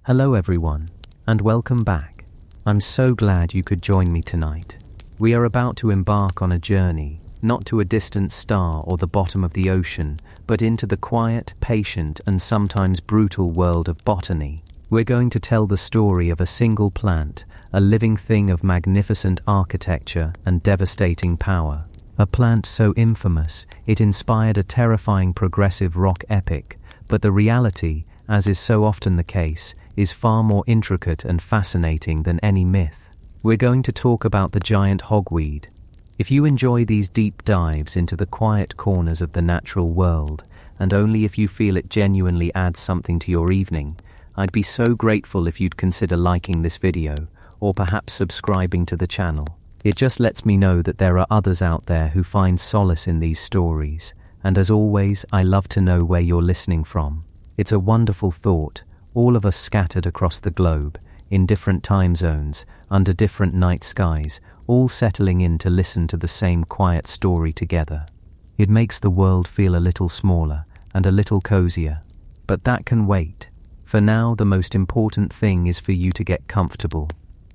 Hello everyone, and welcome back. I'm so glad you could join me tonight. We are about to embark on a journey, not to a distant star or the bottom of the ocean, but into the quiet, patient, and sometimes brutal world of botany. We're going to tell the story of a single plant, a living thing of magnificent architecture and devastating power. A plant so infamous, it inspired a terrifying progressive rock epic, but the reality, as is so often the case, is far more intricate and fascinating than any myth. We're going to talk about the giant hogweed. If you enjoy these deep dives into the quiet corners of the natural world, and only if you feel it genuinely adds something to your evening, I'd be so grateful if you'd consider liking this video, or perhaps subscribing to the channel. It just lets me know that there are others out there who find solace in these stories, and as always, I love to know where you're listening from. It's a wonderful thought, all of us scattered across the globe, in different time zones, under different night skies, all settling in to listen to the same quiet story together. It makes the world feel a little smaller and a little cozier. But that can wait. For now, the most important thing is for you to get comfortable.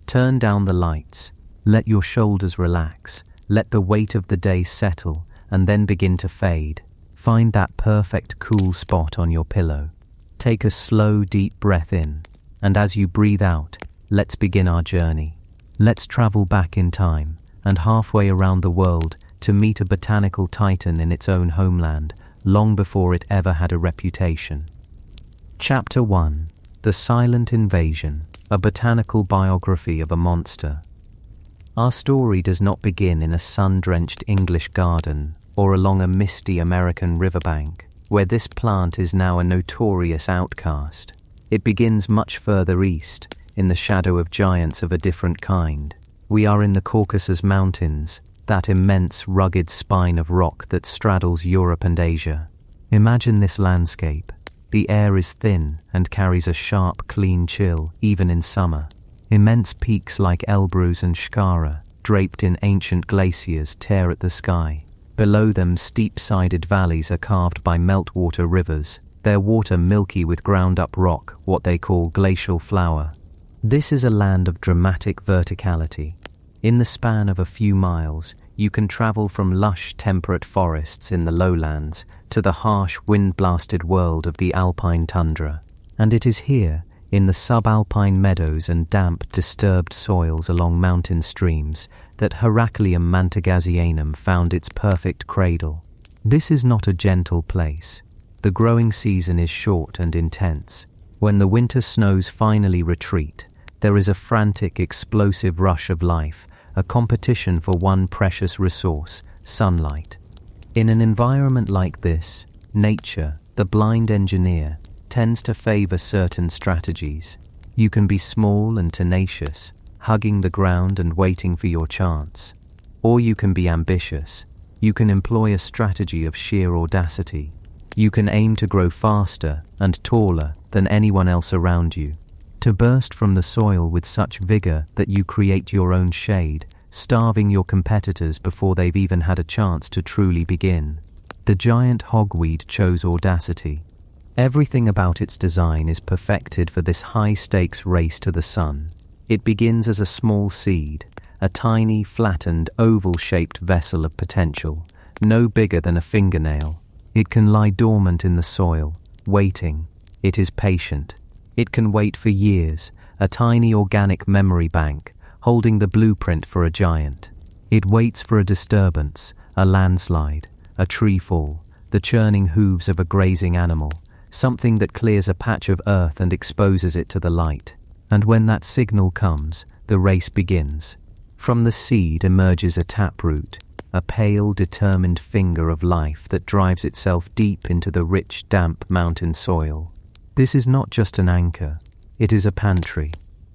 Turn down the lights, let your shoulders relax, let the weight of the day settle, and then begin to fade. Find that perfect cool spot on your pillow. Take a slow, deep breath in, and as you breathe out, let's begin our journey. Let's travel back in time, and halfway around the world, to meet a botanical titan in its own homeland, long before it ever had a reputation. Chapter 1. The Silent Invasion, a botanical biography of a monster. Our story does not begin in a sun-drenched English garden, or along a misty American riverbank, where this plant is now a notorious outcast. It begins much further east, in the shadow of giants of a different kind. We are in the Caucasus Mountains, that immense rugged spine of rock that straddles Europe and Asia. Imagine this landscape. The air is thin and carries a sharp, clean chill, even in summer. Immense peaks like Elbrus and Shkara, draped in ancient glaciers, tear at the sky. Below them, steep-sided valleys are carved by meltwater rivers, their water milky with ground-up rock, what they call glacial flour. This is a land of dramatic verticality. In the span of a few miles, you can travel from lush, temperate forests in the lowlands to the harsh, wind-blasted world of the alpine tundra. And it is here, in the subalpine meadows and damp, disturbed soils along mountain streams, that Heracleum mantagasianum found its perfect cradle. This is not a gentle place. The growing season is short and intense. When the winter snows finally retreat, there is a frantic, explosive rush of life, a competition for one precious resource, sunlight. In an environment like this, nature, the blind engineer, tends to favor certain strategies. You can be small and tenacious, hugging the ground and waiting for your chance. Or you can be ambitious. You can employ a strategy of sheer audacity. You can aim to grow faster and taller than anyone else around you, to burst from the soil with such vigor that you create your own shade, starving your competitors before they've even had a chance to truly begin. The giant hogweed chose audacity. Everything about its design is perfected for this high-stakes race to the sun. It begins as a small seed, a tiny, flattened, oval-shaped vessel of potential, no bigger than a fingernail. It can lie dormant in the soil, waiting. It is patient. It can wait for years, a tiny organic memory bank, holding the blueprint for a giant. It waits for a disturbance, a landslide, a tree fall, the churning hooves of a grazing animal, something that clears a patch of earth and exposes it to the light. And when that signal comes, the race begins. From the seed emerges a taproot, a pale, determined finger of life that drives itself deep into the rich, damp mountain soil. This is not just an anchor, it is a pantry.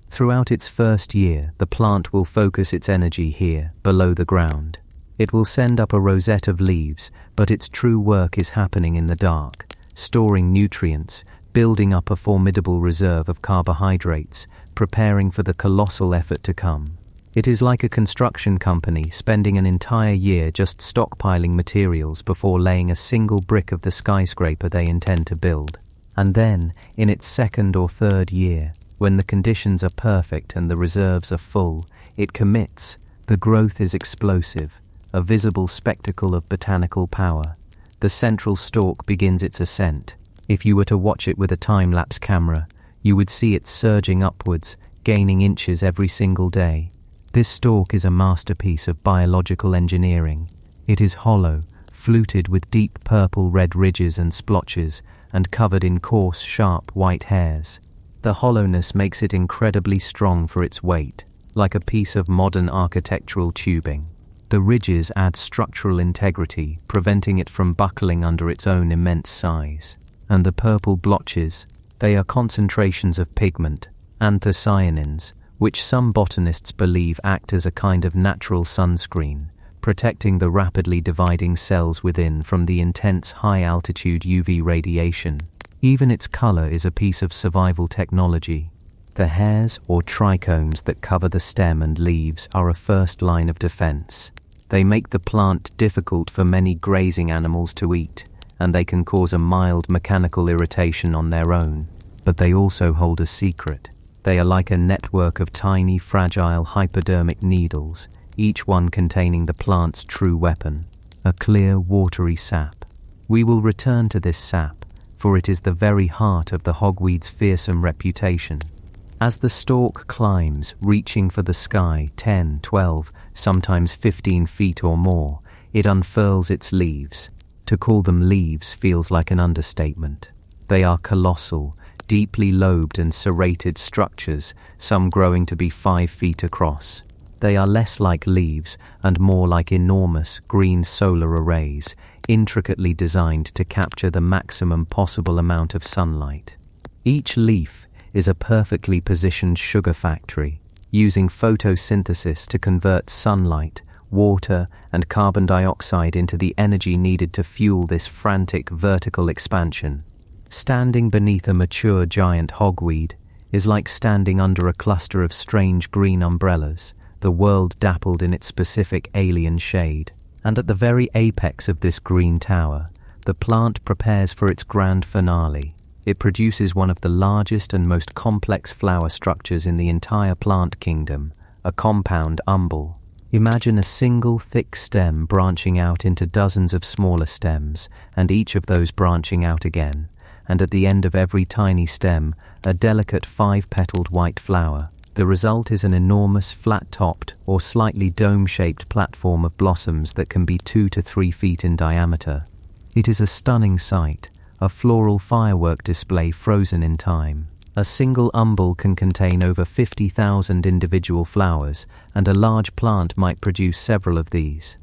Throughout its first year, the plant will focus its energy here, below the ground. It will send up a rosette of leaves, but its true work is happening in the dark, storing nutrients, building up a formidable reserve of carbohydrates, preparing for the colossal effort to come. It is like a construction company spending an entire year just stockpiling materials before laying a single brick of the skyscraper they intend to build. And then, in its second or third year, When the conditions are perfect and the reserves are full, it commits. The growth is explosive, a visible spectacle of botanical power. The central stalk begins its ascent. If you were to watch it with a time-lapse camera, you would see it surging upwards, gaining inches every single day. This stalk is a masterpiece of biological engineering. It is hollow, fluted with deep purple-red ridges and splotches, and covered in coarse, sharp white hairs. The hollowness makes it incredibly strong for its weight, like a piece of modern architectural tubing. The ridges add structural integrity, preventing it from buckling under its own immense size. And the purple blotches, they are concentrations of pigment, anthocyanins, which some botanists believe act as a kind of natural sunscreen, protecting the rapidly dividing cells within from the intense high-altitude UV radiation. Even its color is a piece of survival technology. The hairs or trichomes that cover the stem and leaves are a first line of defense. They make the plant difficult for many grazing animals to eat, and they can cause a mild mechanical irritation on their own. But they also hold a secret. They are like a network of tiny, fragile hypodermic needles, each one containing the plant's true weapon, a clear, watery sap. We will return to this sap, for it is the very heart of the hogweed's fearsome reputation. As the stalk climbs, reaching for the sky 10, 12, sometimes 15 feet or more, it unfurls its leaves. To call them leaves feels like an understatement. They are colossal, deeply lobed and serrated structures, some growing to be 5 feet across. They are less like leaves and more like enormous green solar arrays, intricately designed to capture the maximum possible amount of sunlight. Each leaf is a perfectly positioned sugar factory, using photosynthesis to convert sunlight, water, and carbon dioxide into the energy needed to fuel this frantic vertical expansion. Standing beneath a mature giant hogweed is like standing under a cluster of strange green umbrellas, the world dappled in its specific alien shade. And at the very apex of this green tower, the plant prepares for its grand finale. It produces one of the largest and most complex flower structures in the entire plant kingdom, a compound umbel. Imagine a single thick stem branching out into dozens of smaller stems, and each of those branching out again, and at the end of every tiny stem, a delicate 5-petaled white flower. The result is an enormous flat-topped or slightly dome-shaped platform of blossoms that can be 2 to 3 feet in diameter. It is a stunning sight, a floral firework display frozen in time. A single umbel can contain over 50,000 individual flowers, and a large plant might produce several of these.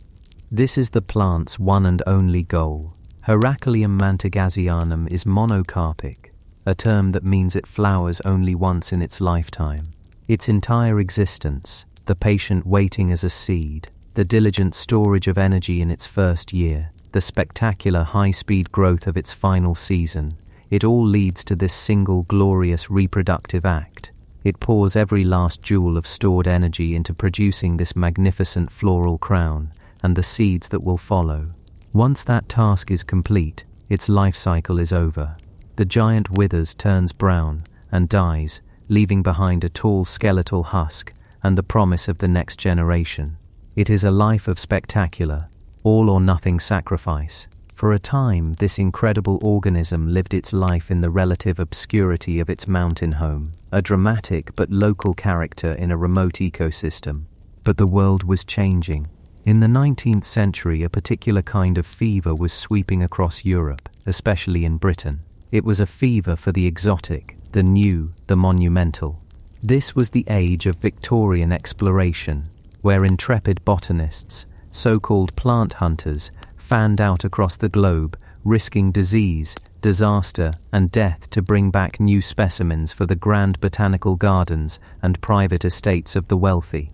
This is the plant's one and only goal. Heracleum mantagasianum is monocarpic, a term that means it flowers only once in its lifetime. Its entire existence, the patient waiting as a seed, the diligent storage of energy in its first year, the spectacular high-speed growth of its final season, it all leads to this single glorious reproductive act. It pours every last joule of stored energy into producing this magnificent floral crown and the seeds that will follow. Once that task is complete, its life cycle is over. The giant withers, turns brown, and dies, leaving behind a tall skeletal husk and the promise of the next generation. It is a life of spectacular, all-or-nothing sacrifice. For a time, this incredible organism lived its life in the relative obscurity of its mountain home, a dramatic but local character in a remote ecosystem. But the world was changing. In the 19th century, a particular kind of fever was sweeping across Europe, especially in Britain. It was a fever for the exotic, the new, the monumental. This was the age of Victorian exploration, where intrepid botanists, so-called plant hunters, fanned out across the globe, risking disease, disaster, and death to bring back new specimens for the grand botanical gardens and private estates of the wealthy.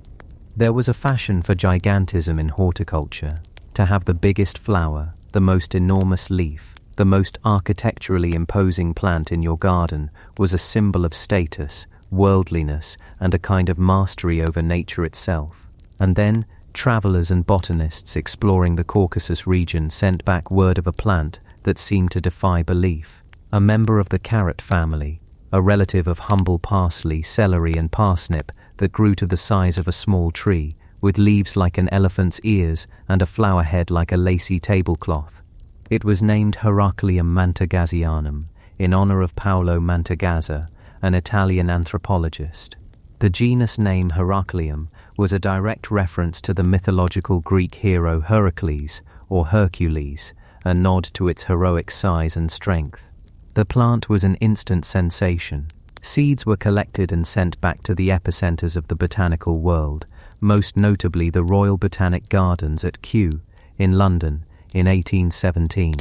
There was a fashion for gigantism in horticulture. To have the biggest flower, the most enormous leaf, the most architecturally imposing plant in your garden was a symbol of status, worldliness, and a kind of mastery over nature itself. And then, travelers and botanists exploring the Caucasus region sent back word of a plant that seemed to defy belief. A member of the carrot family, a relative of humble parsley, celery, and parsnip that grew to the size of a small tree, with leaves like an elephant's ears and a flower head like a lacy tablecloth. It was named Heracleum mantagasianum, in honor of Paolo Mantegazza, an Italian anthropologist. The genus name Heracleum was a direct reference to the mythological Greek hero Heracles, or Hercules, a nod to its heroic size and strength. The plant was an instant sensation. Seeds were collected and sent back to the epicenters of the botanical world, most notably the Royal Botanic Gardens at Kew, in London, in 1817.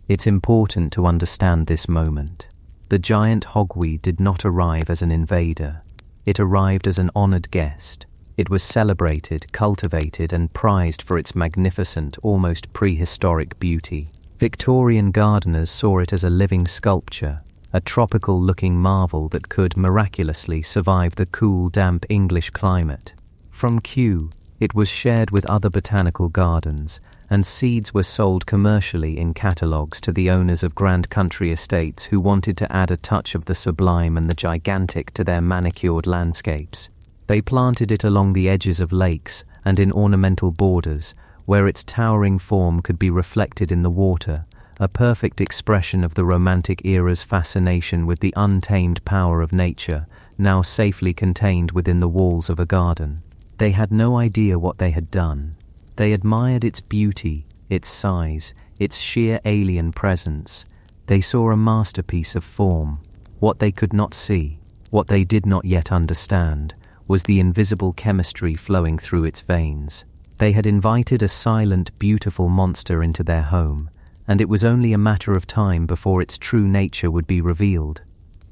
It's important to understand this moment. The giant hogweed did not arrive as an invader. It arrived as an honored guest. It was celebrated, cultivated, and prized for its magnificent, almost prehistoric beauty. Victorian gardeners saw it as a living sculpture, a tropical-looking marvel that could miraculously survive the cool, damp English climate. From Kew, it was shared with other botanical gardens, and seeds were sold commercially in catalogues to the owners of grand country estates who wanted to add a touch of the sublime and the gigantic to their manicured landscapes. They planted it along the edges of lakes and in ornamental borders, where its towering form could be reflected in the water, a perfect expression of the Romantic era's fascination with the untamed power of nature, now safely contained within the walls of a garden. They had no idea what they had done. They admired its beauty, its size, its sheer alien presence. They saw a masterpiece of form. What they could not see, what they did not yet understand, was the invisible chemistry flowing through its veins. They had invited a silent, beautiful monster into their home, and it was only a matter of time before its true nature would be revealed.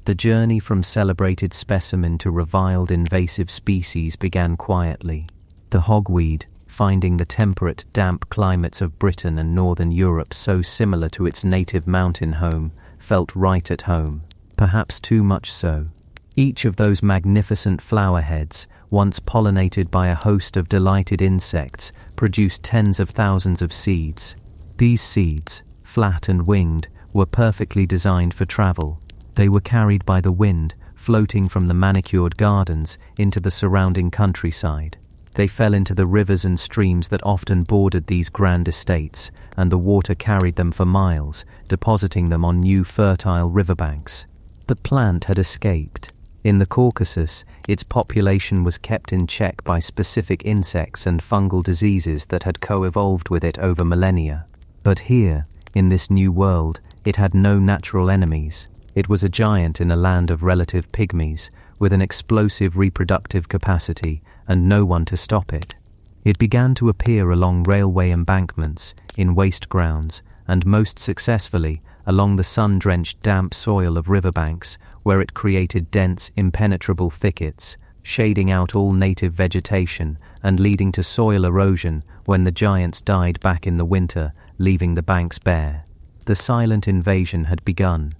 The journey from celebrated specimen to reviled invasive species began quietly. The hogweed, finding the temperate, damp climates of Britain and northern Europe so similar to its native mountain home, felt right at home, perhaps too much so. Each of those magnificent flower heads, once pollinated by a host of delighted insects, produced tens of thousands of seeds. These seeds, flat and winged, were perfectly designed for travel. They were carried by the wind, floating from the manicured gardens into the surrounding countryside. They fell into the rivers and streams that often bordered these grand estates, and the water carried them for miles, depositing them on new fertile riverbanks. The plant had escaped. In the Caucasus, its population was kept in check by specific insects and fungal diseases that had co-evolved with it over millennia. But here, in this new world, it had no natural enemies. It was a giant in a land of relative pygmies, with an explosive reproductive capacity and no one to stop it. It began to appear along railway embankments, in waste grounds, and most successfully along the sun-drenched damp soil of riverbanks, where it created dense, impenetrable thickets, shading out all native vegetation and leading to soil erosion when the giants died back in the winter, leaving the banks bare. The silent invasion had begun,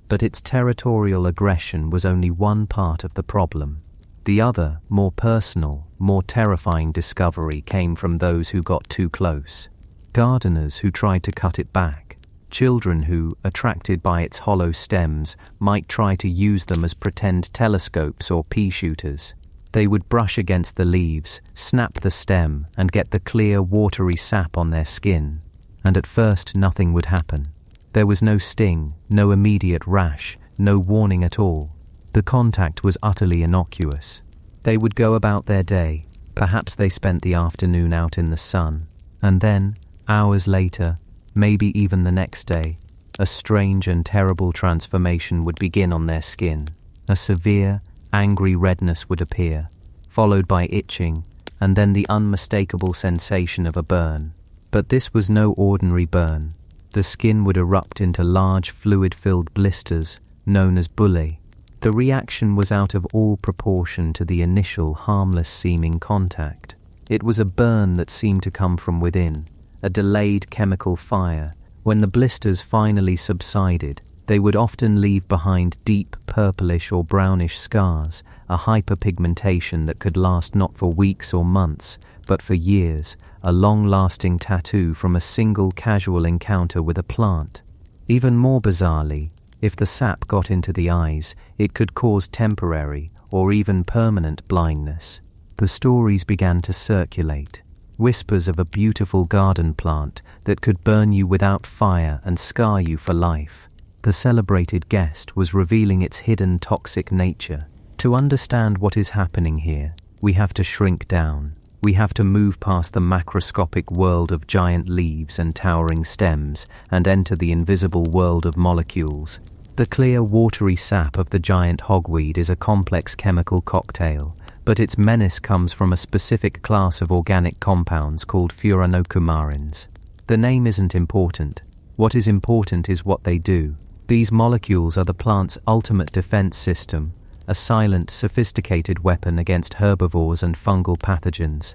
but its territorial aggression was only one part of the problem. The other, more personal, more terrifying discovery came from those who got too close. Gardeners who tried to cut it back. Children who, attracted by its hollow stems, might try to use them as pretend telescopes or pea shooters. They would brush against the leaves, snap the stem, and get the clear, watery sap on their skin. And at first nothing would happen. There was no sting, no immediate rash, no warning at all. The contact was utterly innocuous. They would go about their day. Perhaps they spent the afternoon out in the sun. And then, hours later, maybe even the next day, a strange and terrible transformation would begin on their skin. A severe, angry redness would appear, followed by itching, and then the unmistakable sensation of a burn. But this was no ordinary burn. The skin would erupt into large, fluid-filled blisters, known as bullae. The reaction was out of all proportion to the initial harmless-seeming contact. It was a burn that seemed to come from within, a delayed chemical fire. When the blisters finally subsided, they would often leave behind deep purplish or brownish scars, a hyperpigmentation that could last not for weeks or months, but for years, a long-lasting tattoo from a single casual encounter with a plant. Even more bizarrely, If the sap got into the eyes, it could cause temporary or even permanent blindness. The stories began to circulate. Whispers of a beautiful garden plant that could burn you without fire and scar you for life. The celebrated guest was revealing its hidden toxic nature. To understand what is happening here, we have to shrink down. We have to move past the macroscopic world of giant leaves and towering stems and enter the invisible world of molecules. The clear, watery sap of the giant hogweed is a complex chemical cocktail, but its menace comes from a specific class of organic compounds called furanocoumarins. The name isn't important. What is important is what they do. These molecules are the plant's ultimate defense system, a silent, sophisticated weapon against herbivores and fungal pathogens.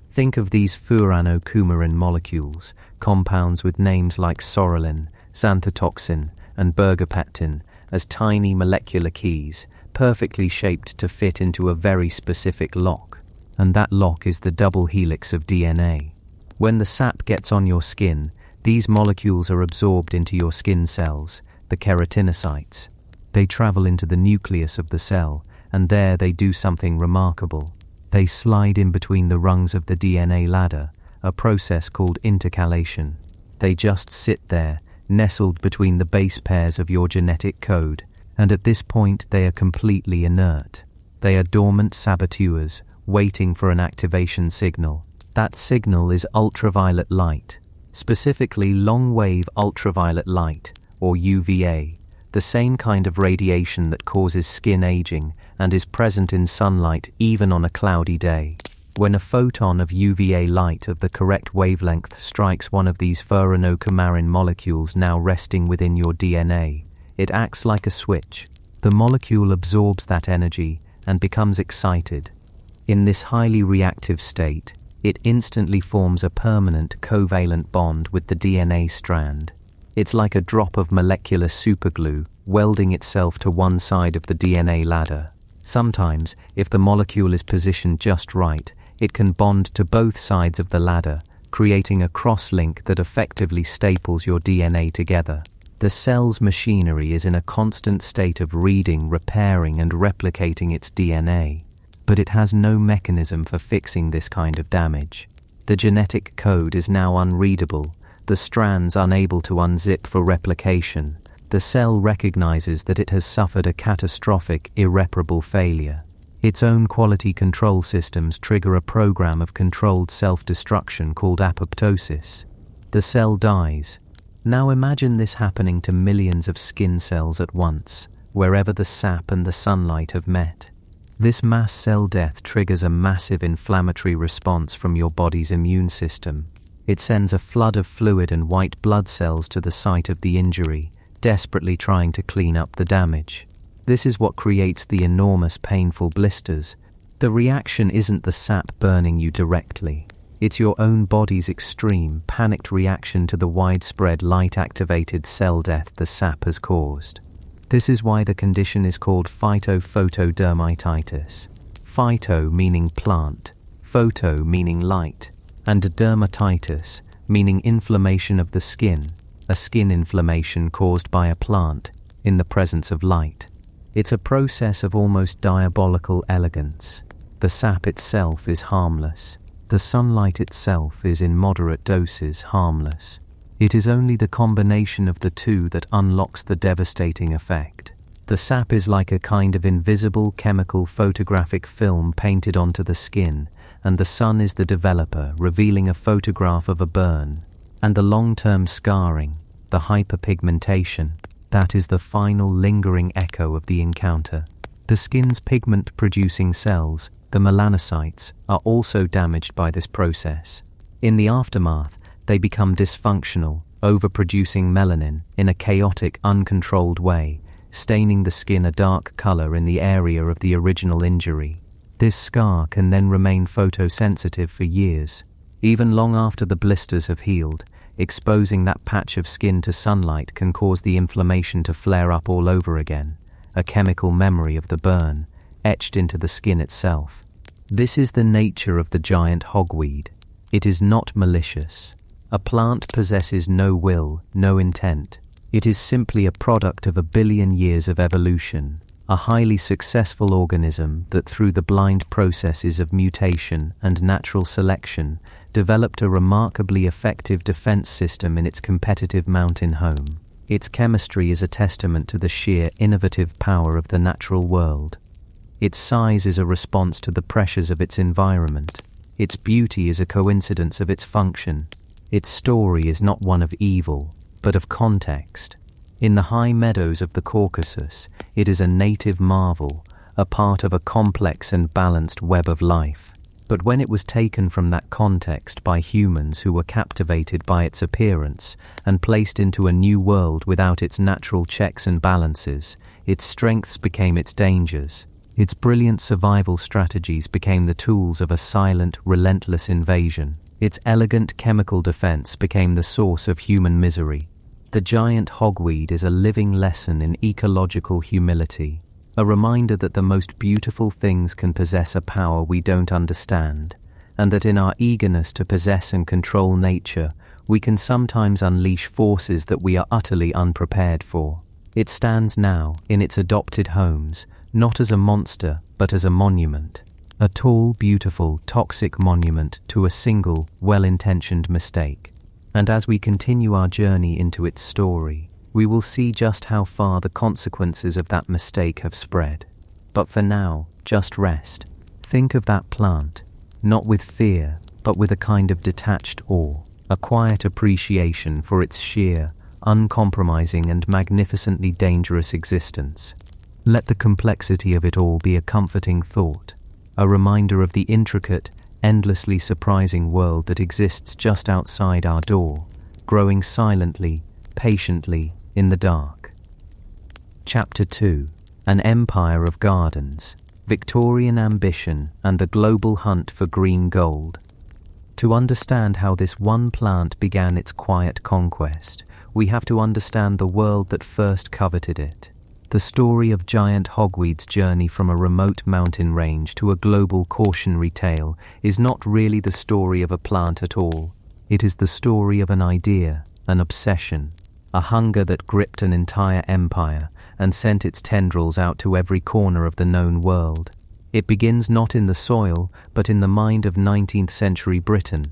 Think of these furanocoumarin molecules, compounds with names like sorrelin, xanthotoxin, and bergapectin, as tiny molecular keys, perfectly shaped to fit into a very specific lock. And that lock is the double helix of DNA. When the sap gets on your skin, these molecules are absorbed into your skin cells, the keratinocytes. They travel into the nucleus of the cell, and there they do something remarkable. They slide in between the rungs of the DNA ladder, a process called intercalation. They just sit there, nestled between the base pairs of your genetic code, and at this point they are completely inert. They are dormant saboteurs, waiting for an activation signal. That signal is ultraviolet light, specifically long-wave ultraviolet light, or UVA, the same kind of radiation that causes skin aging and is present in sunlight even on a cloudy day. When a photon of UVA light of the correct wavelength strikes one of these furanocoumarin molecules now resting within your DNA, it acts like a switch. The molecule absorbs that energy and becomes excited. In this highly reactive state, it instantly forms a permanent covalent bond with the DNA strand. It's like a drop of molecular superglue welding itself to one side of the DNA ladder. Sometimes, if the molecule is positioned just right, it can bond to both sides of the ladder, creating a cross-link that effectively staples your DNA together. The cell's machinery is in a constant state of reading, repairing, and replicating its DNA. But it has no mechanism for fixing this kind of damage. The genetic code is now unreadable, the strands unable to unzip for replication. The cell recognizes that it has suffered a catastrophic, irreparable failure. Its own quality control systems trigger a program of controlled self-destruction called apoptosis. The cell dies. Now imagine this happening to millions of skin cells at once, wherever the sap and the sunlight have met. This mass cell death triggers a massive inflammatory response from your body's immune system. It sends a flood of fluid and white blood cells to the site of the injury, desperately trying to clean up the damage. This is what creates the enormous painful blisters. The reaction isn't the sap burning you directly. It's your own body's extreme, panicked reaction to the widespread light-activated cell death the sap has caused. This is why the condition is called phytophotodermatitis. Phyto meaning plant, photo meaning light, and dermatitis meaning inflammation of the skin, a skin inflammation caused by a plant in the presence of light. It's a process of almost diabolical elegance. The sap itself is harmless. The sunlight itself is in moderate doses harmless. It is only the combination of the two that unlocks the devastating effect. The sap is like a kind of invisible chemical photographic film painted onto the skin, and the sun is the developer, revealing a photograph of a burn. And the long-term scarring, the hyperpigmentation, that is the final lingering echo of the encounter. The skin's pigment-producing cells, the melanocytes, are also damaged by this process. In the aftermath, they become dysfunctional, overproducing melanin in a chaotic, uncontrolled way, staining the skin a dark color in the area of the original injury. This scar can then remain photosensitive for years, even long after the blisters have healed. Exposing that patch of skin to sunlight can cause the inflammation to flare up all over again, a chemical memory of the burn, etched into the skin itself. This is the nature of the giant hogweed. It is not malicious. A plant possesses no will, no intent. It is simply a product of 1 billion years of evolution, a highly successful organism that through the blind processes of mutation and natural selection developed a remarkably effective defense system in its competitive mountain home. Its chemistry is a testament to the sheer innovative power of the natural world. Its size is a response to the pressures of its environment. Its beauty is a coincidence of its function. Its story is not one of evil, but of context. In the high meadows of the Caucasus, it is a native marvel, a part of a complex and balanced web of life. But when it was taken from that context by humans who were captivated by its appearance and placed into a new world without its natural checks and balances, its strengths became its dangers. Its brilliant survival strategies became the tools of a silent, relentless invasion. Its elegant chemical defense became the source of human misery. The giant hogweed is a living lesson in ecological humility, a reminder that the most beautiful things can possess a power we don't understand, and that in our eagerness to possess and control nature, we can sometimes unleash forces that we are utterly unprepared for. It stands now, in its adopted homes, not as a monster, but as a monument. A tall, beautiful, toxic monument to a single, well-intentioned mistake. And as we continue our journey into its story, we will see just how far the consequences of that mistake have spread. But for now, just rest. Think of that plant, not with fear, but with a kind of detached awe, a quiet appreciation for its sheer, uncompromising and magnificently dangerous existence. Let the complexity of it all be a comforting thought, a reminder of the intricate, endlessly surprising world that exists just outside our door, growing silently, patiently, in the dark. Chapter 2: An Empire of Gardens, Victorian Ambition and the Global Hunt for Green Gold. To understand how this one plant began its quiet conquest, we have to understand the world that first coveted it. The story of Giant Hogweed's journey from a remote mountain range to a global cautionary tale is not really the story of a plant at all. It is the story of an idea, an obsession, a hunger that gripped an entire empire and sent its tendrils out to every corner of the known world. It begins not in the soil, but in the mind of 19th century Britain.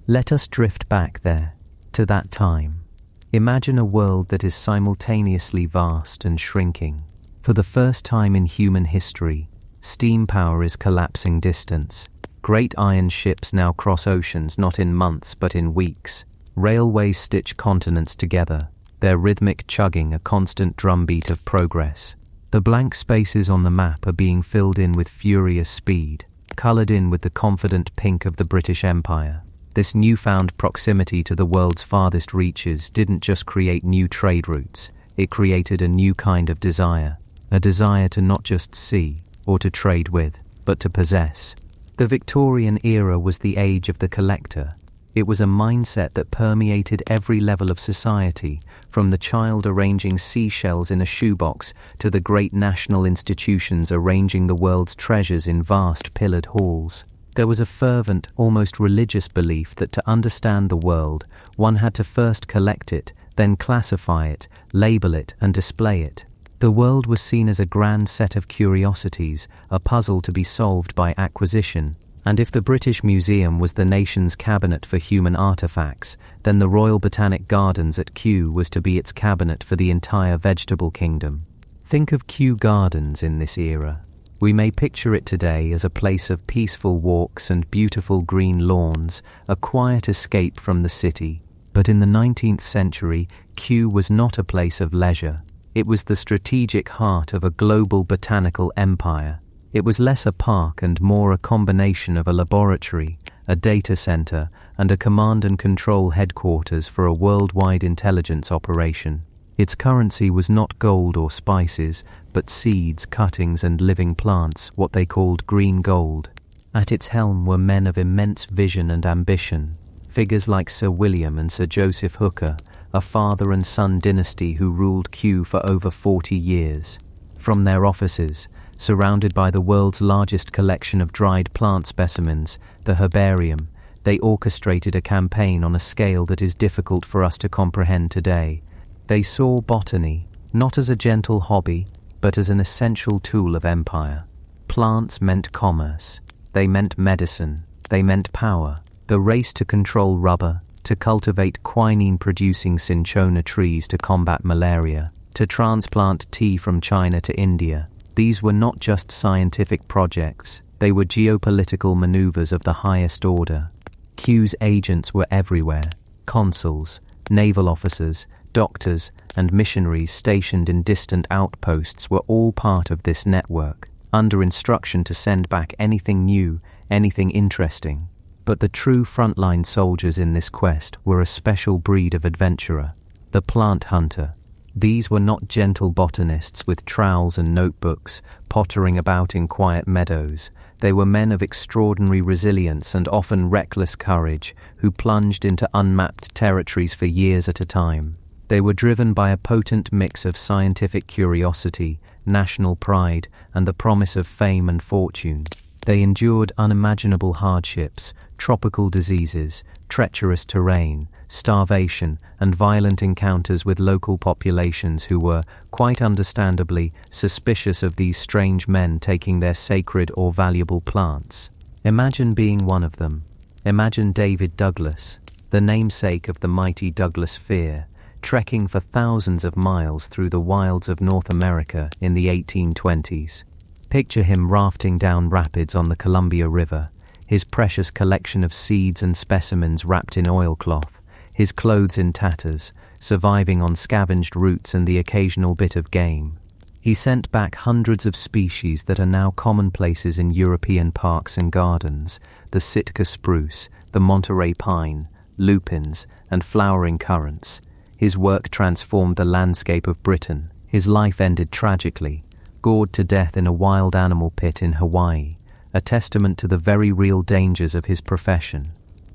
Let us drift back there, to that time. Imagine a world that is simultaneously vast and shrinking. For the first time in human history, steam power is collapsing distance. Great iron ships now cross oceans not in months but in weeks. Railways stitch continents together, their rhythmic chugging a constant drumbeat of progress. The blank spaces on the map are being filled in with furious speed, coloured in with the confident pink of the British Empire. This newfound proximity to the world's farthest reaches didn't just create new trade routes, it created a new kind of desire, a desire to not just see or to trade with, but to possess. The Victorian era was the age of the collector. It was a mindset that permeated every level of society, from the child arranging seashells in a shoebox to the great national institutions arranging the world's treasures in vast pillared halls. There was a fervent, almost religious belief that to understand the world, one had to first collect it, then classify it, label it, and display it. The world was seen as a grand set of curiosities, a puzzle to be solved by acquisition. And if the British Museum was the nation's cabinet for human artifacts, then the Royal Botanic Gardens at Kew was to be its cabinet for the entire vegetable kingdom. Think of Kew Gardens in this era. We may picture it today as a place of peaceful walks and beautiful green lawns, a quiet escape from the city. But in the 19th century, Kew was not a place of leisure. It was the strategic heart of a global botanical empire. It was less a park and more a combination of a laboratory, a data center, and a command and control headquarters for a worldwide intelligence operation. Its currency was not gold or spices, but seeds, cuttings, and living plants, what they called green gold. At its helm were men of immense vision and ambition, figures like Sir William and Sir Joseph Hooker, a father and son dynasty who ruled Kew for over 40 years. From their offices, surrounded by the world's largest collection of dried plant specimens, the herbarium, they orchestrated a campaign on a scale that is difficult for us to comprehend today. They saw botany not as a gentle hobby, but as an essential tool of empire. Plants meant commerce. They meant medicine. They meant power. The race to control rubber, to cultivate quinine-producing cinchona trees to combat malaria, to transplant tea from China to India. These were not just scientific projects, they were geopolitical maneuvers of the highest order. Q's agents were everywhere. Consuls, naval officers, doctors, and missionaries stationed in distant outposts were all part of this network, under instruction to send back anything new, anything interesting. But the true frontline soldiers in this quest were a special breed of adventurer, the plant hunter. These were not gentle botanists with trowels and notebooks, pottering about in quiet meadows. They were men of extraordinary resilience and often reckless courage, who plunged into unmapped territories for years at a time. They were driven by a potent mix of scientific curiosity, national pride, and the promise of fame and fortune. They endured unimaginable hardships, tropical diseases, treacherous terrain, starvation, and violent encounters with local populations who were, quite understandably, suspicious of these strange men taking their sacred or valuable plants. Imagine being one of them. Imagine David Douglas, the namesake of the mighty Douglas fir, trekking for thousands of miles through the wilds of North America in the 1820s. Picture him rafting down rapids on the Columbia River, his precious collection of seeds and specimens wrapped in oilcloth, his clothes in tatters, surviving on scavenged roots and the occasional bit of game. He sent back hundreds of species that are now commonplaces in European parks and gardens: the Sitka spruce, the Monterey pine, lupins, and flowering currants. His work transformed the landscape of Britain. His life ended tragically, gored to death in a wild animal pit in Hawaii, a testament to the very real dangers of his profession.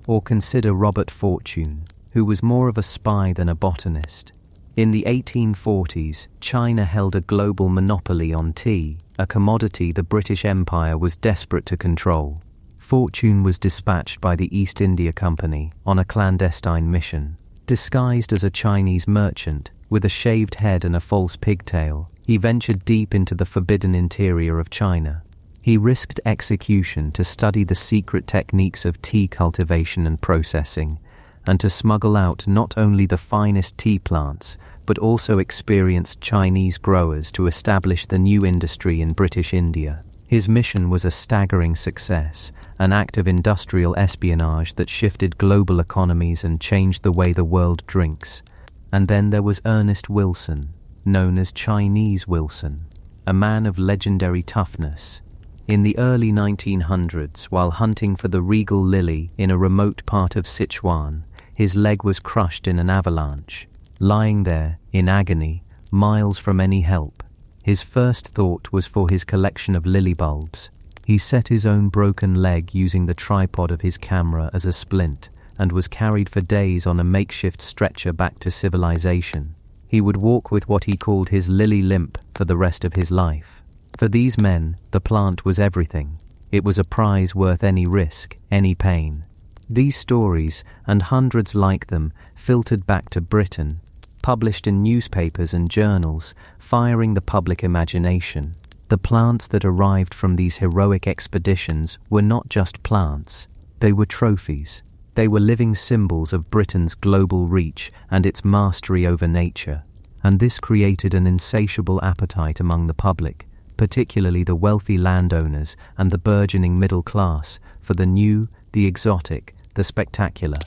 Or consider Robert Fortune, who was more of a spy than a botanist. In the 1840s, China held a global monopoly on tea, a commodity the British Empire was desperate to control. Fortune was dispatched by the East India Company on a clandestine mission. Disguised as a Chinese merchant, with a shaved head and a false pigtail, he ventured deep into the forbidden interior of China. He risked execution to study the secret techniques of tea cultivation and processing, and to smuggle out not only the finest tea plants, but also experienced Chinese growers to establish the new industry in British India. His mission was a staggering success, an act of industrial espionage that shifted global economies and changed the way the world drinks. And then there was Ernest Wilson, known as Chinese Wilson, a man of legendary toughness. In the early 1900s, while hunting for the regal lily in a remote part of Sichuan, his leg was crushed in an avalanche. Lying there, in agony, miles from any help, his first thought was for his collection of lily bulbs. He set his own broken leg using the tripod of his camera as a splint, and was carried for days on a makeshift stretcher back to civilization. He would walk with what he called his lily limp for the rest of his life. For these men, the plant was everything. It was a prize worth any risk, any pain. These stories, and hundreds like them, filtered back to Britain, published in newspapers and journals, firing the public imagination. The plants that arrived from these heroic expeditions were not just plants. They were trophies. They were living symbols of Britain's global reach and its mastery over nature. And this created an insatiable appetite among the public, particularly the wealthy landowners and the burgeoning middle class, for the new, the exotic, the spectacular.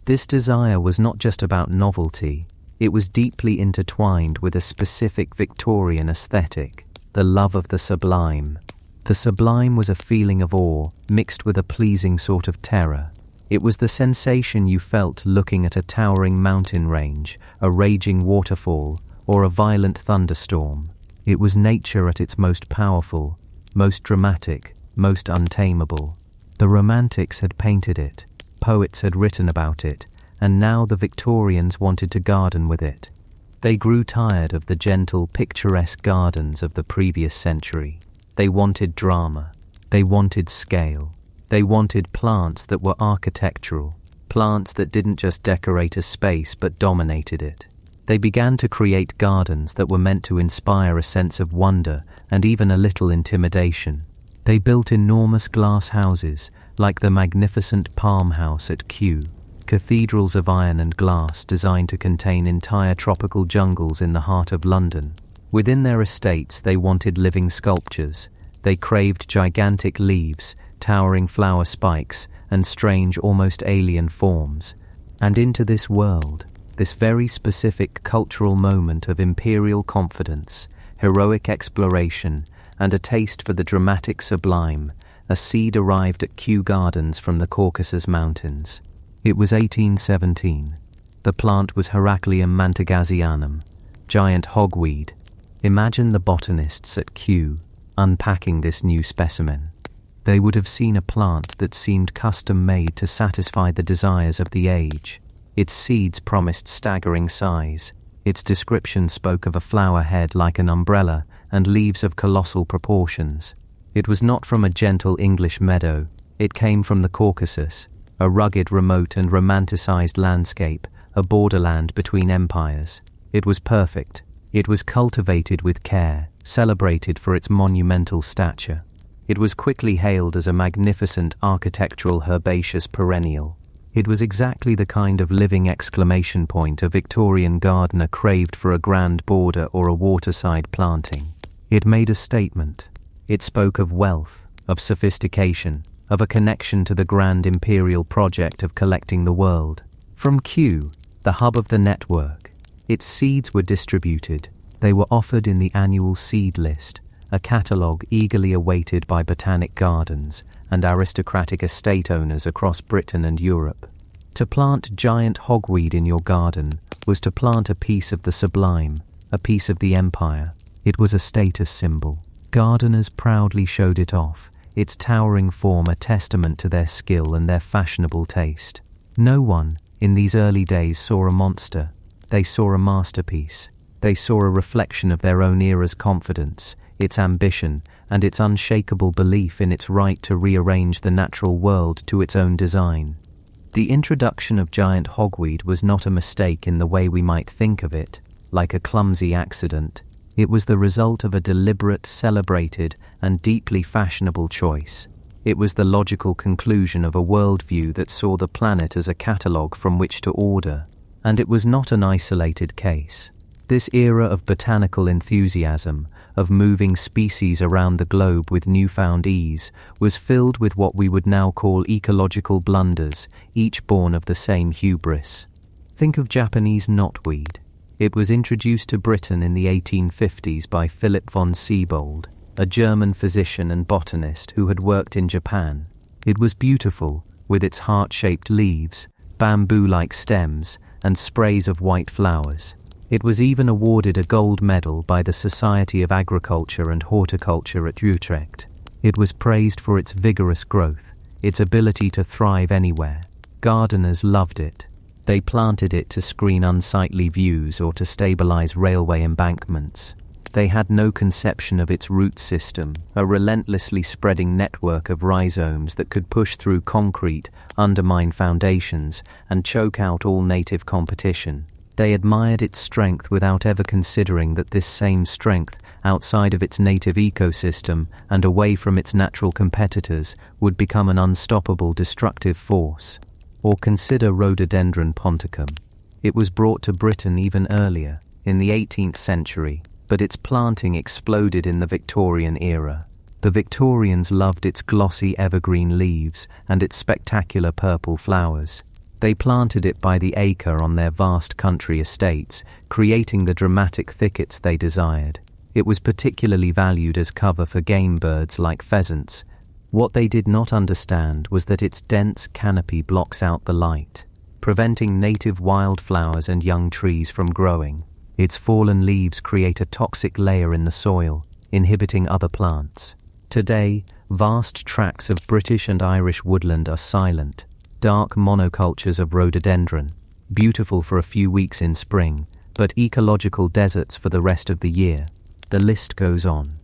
This desire was not just about novelty. It was deeply intertwined with a specific Victorian aesthetic, the love of the sublime. The sublime was a feeling of awe mixed with a pleasing sort of terror. It was the sensation you felt looking at a towering mountain range, a raging waterfall, or a violent thunderstorm. It was nature at its most powerful, most dramatic, most untamable. The Romantics had painted it, poets had written about it, and now the Victorians wanted to garden with it. They grew tired of the gentle, picturesque gardens of the previous century. They wanted drama. They wanted scale. They wanted plants that were architectural, plants that didn't just decorate a space but dominated it. They began to create gardens that were meant to inspire a sense of wonder and even a little intimidation. They built enormous glass houses, like the magnificent Palm House at Kew, cathedrals of iron and glass designed to contain entire tropical jungles in the heart of London. Within their estates they wanted living sculptures. They craved gigantic leaves, towering flower spikes, and strange, almost alien forms. And into this world, this very specific cultural moment of imperial confidence, heroic exploration, and a taste for the dramatic sublime, a seed arrived at Kew Gardens from the Caucasus Mountains. It was 1817. The plant was Heracleum mantagasianum, giant hogweed. Imagine the botanists at Kew unpacking this new specimen. They would have seen a plant that seemed custom-made to satisfy the desires of the age. Its seeds promised staggering size. Its description spoke of a flower head like an umbrella and leaves of colossal proportions. It was not from a gentle English meadow. It came from the Caucasus, a rugged, remote and romanticized landscape, a borderland between empires. It was perfect. It was cultivated with care, celebrated for its monumental stature. It was quickly hailed as a magnificent architectural herbaceous perennial. It was exactly the kind of living exclamation point a Victorian gardener craved for a grand border or a waterside planting. It made a statement. It spoke of wealth, of sophistication, of a connection to the grand imperial project of collecting the world. From Kew, the hub of the network, its seeds were distributed. They were offered in the annual seed list, a catalogue eagerly awaited by botanic gardens and aristocratic estate owners across Britain and Europe. To plant giant hogweed in your garden was to plant a piece of the sublime, a piece of the empire. It was a status symbol. Gardeners proudly showed it off, its towering form a testament to their skill and their fashionable taste. No one, in these early days, saw a monster. They saw a masterpiece. They saw a reflection of their own era's confidence, its ambition, and its unshakable belief in its right to rearrange the natural world to its own design. The introduction of giant hogweed was not a mistake in the way we might think of it, like a clumsy accident. It was the result of a deliberate, celebrated, and deeply fashionable choice. It was the logical conclusion of a worldview that saw the planet as a catalogue from which to order. And it was not an isolated case. This era of botanical enthusiasm, of moving species around the globe with newfound ease, was filled with what we would now call ecological blunders, each born of the same hubris. Think of Japanese knotweed. It was introduced to Britain in the 1850s by Philip von Siebold, a German physician and botanist who had worked in Japan. It was beautiful, with its heart-shaped leaves, bamboo-like stems, and sprays of white flowers. It was even awarded a gold medal by the Society of Agriculture and Horticulture at Utrecht. It was praised for its vigorous growth, its ability to thrive anywhere. Gardeners loved it. They planted it to screen unsightly views or to stabilize railway embankments. They had no conception of its root system, a relentlessly spreading network of rhizomes that could push through concrete, undermine foundations, and choke out all native competition. They admired its strength without ever considering that this same strength, outside of its native ecosystem and away from its natural competitors, would become an unstoppable destructive force. Or consider Rhododendron ponticum. It was brought to Britain even earlier, in the 18th century, but its planting exploded in the Victorian era. The Victorians loved its glossy evergreen leaves and its spectacular purple flowers. They planted it by the acre on their vast country estates, creating the dramatic thickets they desired. It was particularly valued as cover for game birds like pheasants. What they did not understand was that its dense canopy blocks out the light, preventing native wildflowers and young trees from growing. Its fallen leaves create a toxic layer in the soil, inhibiting other plants. Today, vast tracts of British and Irish woodland are silent, dark monocultures of rhododendron, beautiful for a few weeks in spring, but ecological deserts for the rest of the year. The list goes on.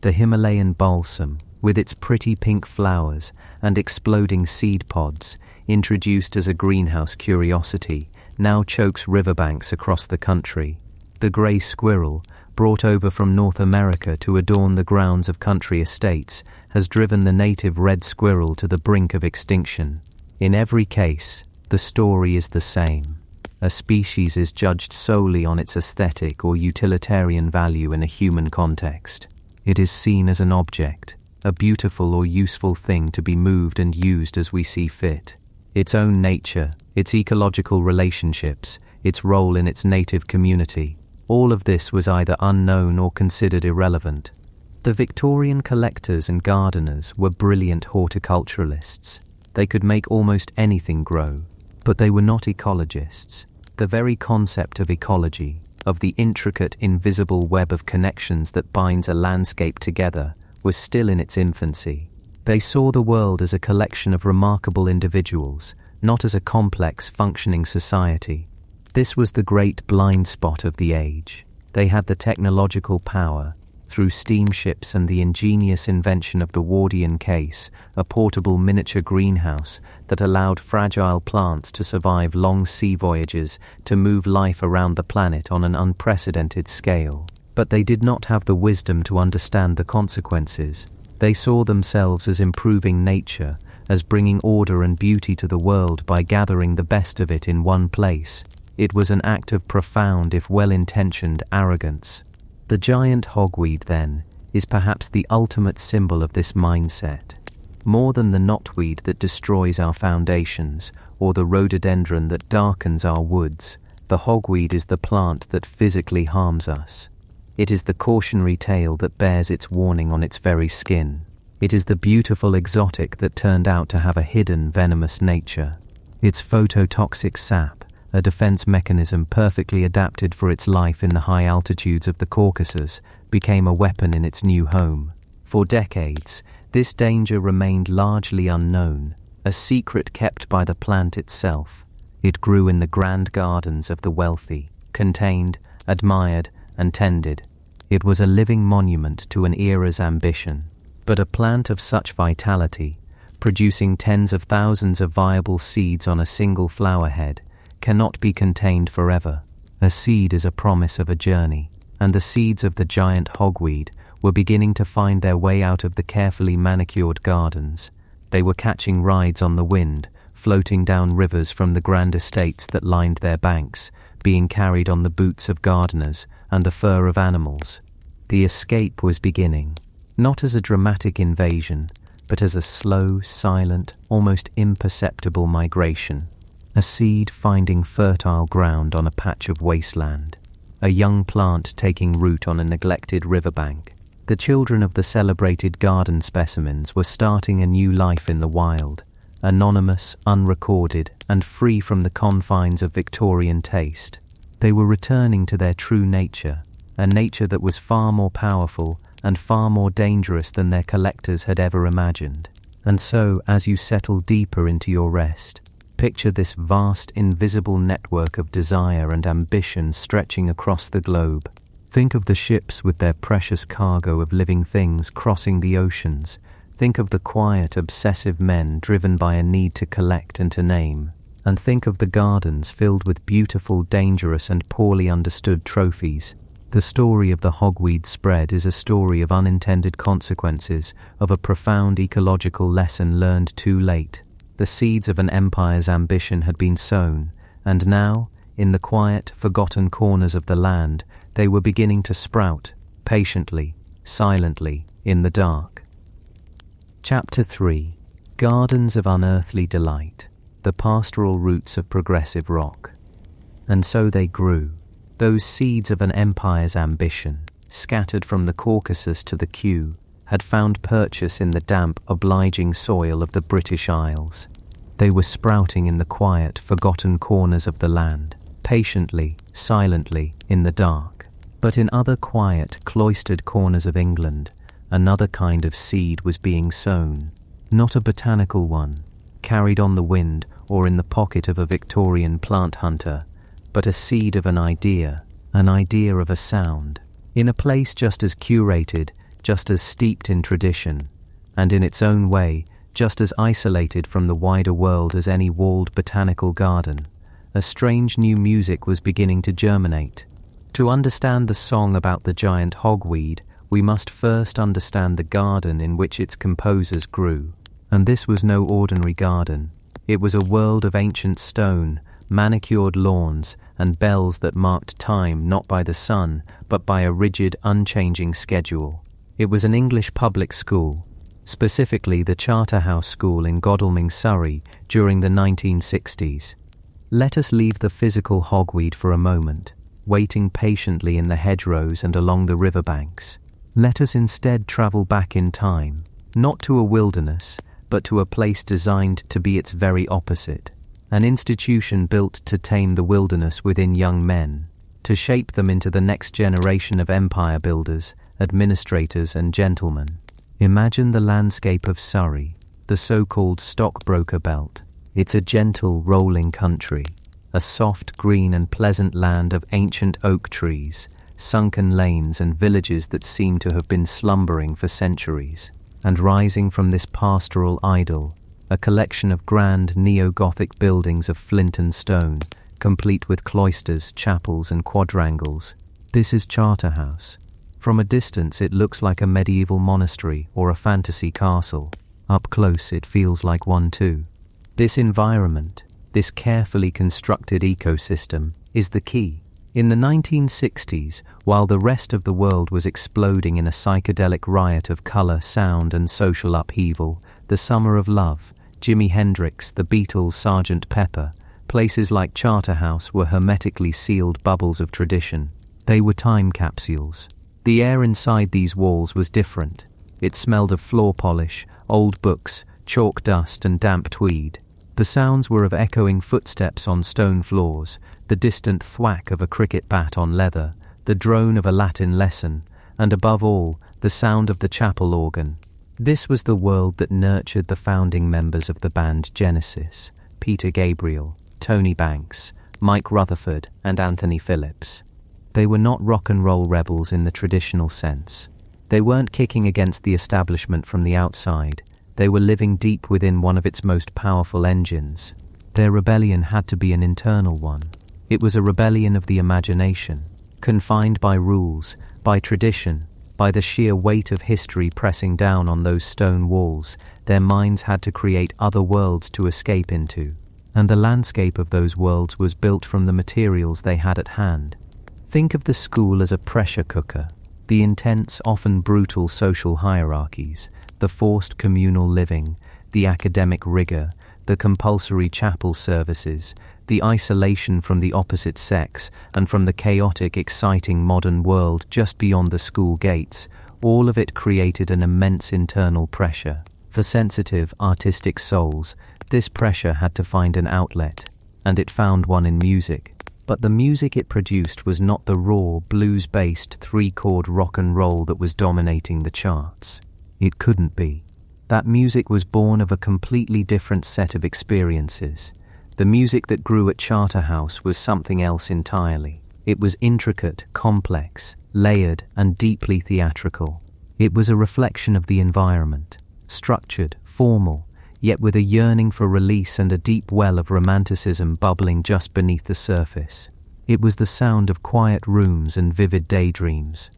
The Himalayan balsam, with its pretty pink flowers and exploding seed pods, introduced as a greenhouse curiosity, now chokes riverbanks across the country. The grey squirrel, brought over from North America to adorn the grounds of country estates, has driven the native red squirrel to the brink of extinction. In every case, the story is the same. A species is judged solely on its aesthetic or utilitarian value in a human context. It is seen as an object, a beautiful or useful thing to be moved and used as we see fit. Its own nature, its ecological relationships, its role in its native community, all of this was either unknown or considered irrelevant. The Victorian collectors and gardeners were brilliant horticulturalists. They could make almost anything grow, but they were not ecologists. The very concept of ecology, of the intricate, invisible web of connections that binds a landscape together, was still in its infancy. They saw the world as a collection of remarkable individuals, not as a complex, functioning society. This was the great blind spot of the age. They had the technological power, through steamships and the ingenious invention of the Wardian case, a portable miniature greenhouse that allowed fragile plants to survive long sea voyages, to move life around the planet on an unprecedented scale. But they did not have the wisdom to understand the consequences. They saw themselves as improving nature, as bringing order and beauty to the world by gathering the best of it in one place. It was an act of profound, if well-intentioned, arrogance. The giant hogweed, then, is perhaps the ultimate symbol of this mindset. More than the knotweed that destroys our foundations, or the rhododendron that darkens our woods, the hogweed is the plant that physically harms us. It is the cautionary tale that bears its warning on its very skin. It is the beautiful exotic that turned out to have a hidden venomous nature. Its phototoxic sap, a defense mechanism perfectly adapted for its life in the high altitudes of the Caucasus, became a weapon in its new home. For decades, this danger remained largely unknown, a secret kept by the plant itself. It grew in the grand gardens of the wealthy, contained, admired, and tended. It was a living monument to an era's ambition. But a plant of such vitality, producing tens of thousands of viable seeds on a single flower head, cannot be contained forever. A seed is a promise of a journey, and the seeds of the giant hogweed were beginning to find their way out of the carefully manicured gardens. They were catching rides on the wind, floating down rivers from the grand estates that lined their banks, being carried on the boots of gardeners and the fur of animals. The escape was beginning, not as a dramatic invasion, but as a slow, silent, almost imperceptible migration. A seed finding fertile ground on a patch of wasteland. A young plant taking root on a neglected riverbank. The children of the celebrated garden specimens were starting a new life in the wild, anonymous, unrecorded, and free from the confines of Victorian taste. They were returning to their true nature, a nature that was far more powerful and far more dangerous than their collectors had ever imagined. And so, as you settle deeper into your rest, picture this vast, invisible network of desire and ambition stretching across the globe. Think of the ships with their precious cargo of living things crossing the oceans. Think of the quiet, obsessive men driven by a need to collect and to name. And think of the gardens filled with beautiful, dangerous, and poorly understood trophies. The story of the hogweed spread is a story of unintended consequences, of a profound ecological lesson learned too late. The seeds of an empire's ambition had been sown, and now, in the quiet, forgotten corners of the land, they were beginning to sprout, patiently, silently, in the dark. Chapter 3. Gardens of Unearthly Delight, the Pastoral Roots of Progressive Rock. And so they grew, those seeds of an empire's ambition, scattered from the Caucasus to the Kew, had found purchase in the damp, obliging soil of the British Isles. They were sprouting in the quiet, forgotten corners of the land, patiently, silently, in the dark. But in other quiet, cloistered corners of England, another kind of seed was being sown, not a botanical one, carried on the wind or in the pocket of a Victorian plant hunter, but a seed of an idea of a sound, in a place just as curated, just as steeped in tradition, and in its own way, just as isolated from the wider world as any walled botanical garden, a strange new music was beginning to germinate. To understand the song about the giant hogweed, we must first understand the garden in which its composers grew. And this was no ordinary garden. It was a world of ancient stone, manicured lawns, and bells that marked time not by the sun, but by a rigid, unchanging schedule. It was an English public school, specifically the Charterhouse School in Godalming, Surrey, during the 1960s. Let us leave the physical hogweed for a moment, waiting patiently in the hedgerows and along the riverbanks. Let us instead travel back in time, not to a wilderness, but to a place designed to be its very opposite, an institution built to tame the wilderness within young men, to shape them into the next generation of empire builders, administrators, and gentlemen. Imagine the landscape of Surrey, the so-called stockbroker belt. It's a gentle, rolling country, a soft, green and pleasant land of ancient oak trees, sunken lanes and villages that seem to have been slumbering for centuries. And rising from this pastoral idyll, a collection of grand neo-Gothic buildings of flint and stone, complete with cloisters, chapels and quadrangles. This is Charterhouse. From a distance it looks like a medieval monastery or a fantasy castle. Up close it feels like one too. This environment, this carefully constructed ecosystem, is the key. In the 1960s, while the rest of the world was exploding in a psychedelic riot of color, sound and social upheaval, the Summer of Love, Jimi Hendrix, the Beatles, Sgt. Pepper, places like Charterhouse were hermetically sealed bubbles of tradition. They were time capsules. The air inside these walls was different. It smelled of floor polish, old books, chalk dust and damp tweed. The sounds were of echoing footsteps on stone floors, the distant thwack of a cricket bat on leather, the drone of a Latin lesson, and above all, the sound of the chapel organ. This was the world that nurtured the founding members of the band Genesis, Peter Gabriel, Tony Banks, Mike Rutherford, and Anthony Phillips. They were not rock and roll rebels in the traditional sense. They weren't kicking against the establishment from the outside. They were living deep within one of its most powerful engines. Their rebellion had to be an internal one. It was a rebellion of the imagination, confined by rules, by tradition, by the sheer weight of history pressing down on those stone walls. Their minds had to create other worlds to escape into, and the landscape of those worlds was built from the materials they had at hand. Think of the school as a pressure cooker. The intense, often brutal social hierarchies, the forced communal living, the academic rigor, the compulsory chapel services, the isolation from the opposite sex and from the chaotic, exciting modern world just beyond the school gates, all of it created an immense internal pressure. For sensitive, artistic souls, this pressure had to find an outlet, and it found one in music. But the music it produced was not the raw, blues-based, three-chord rock and roll that was dominating the charts. It couldn't be. That music was born of a completely different set of experiences. The music that grew at Charterhouse was something else entirely. It was intricate, complex, layered, and deeply theatrical. It was a reflection of the environment, structured, formal, yet with a yearning for release and a deep well of romanticism bubbling just beneath the surface. It was the sound of quiet rooms and vivid daydreams.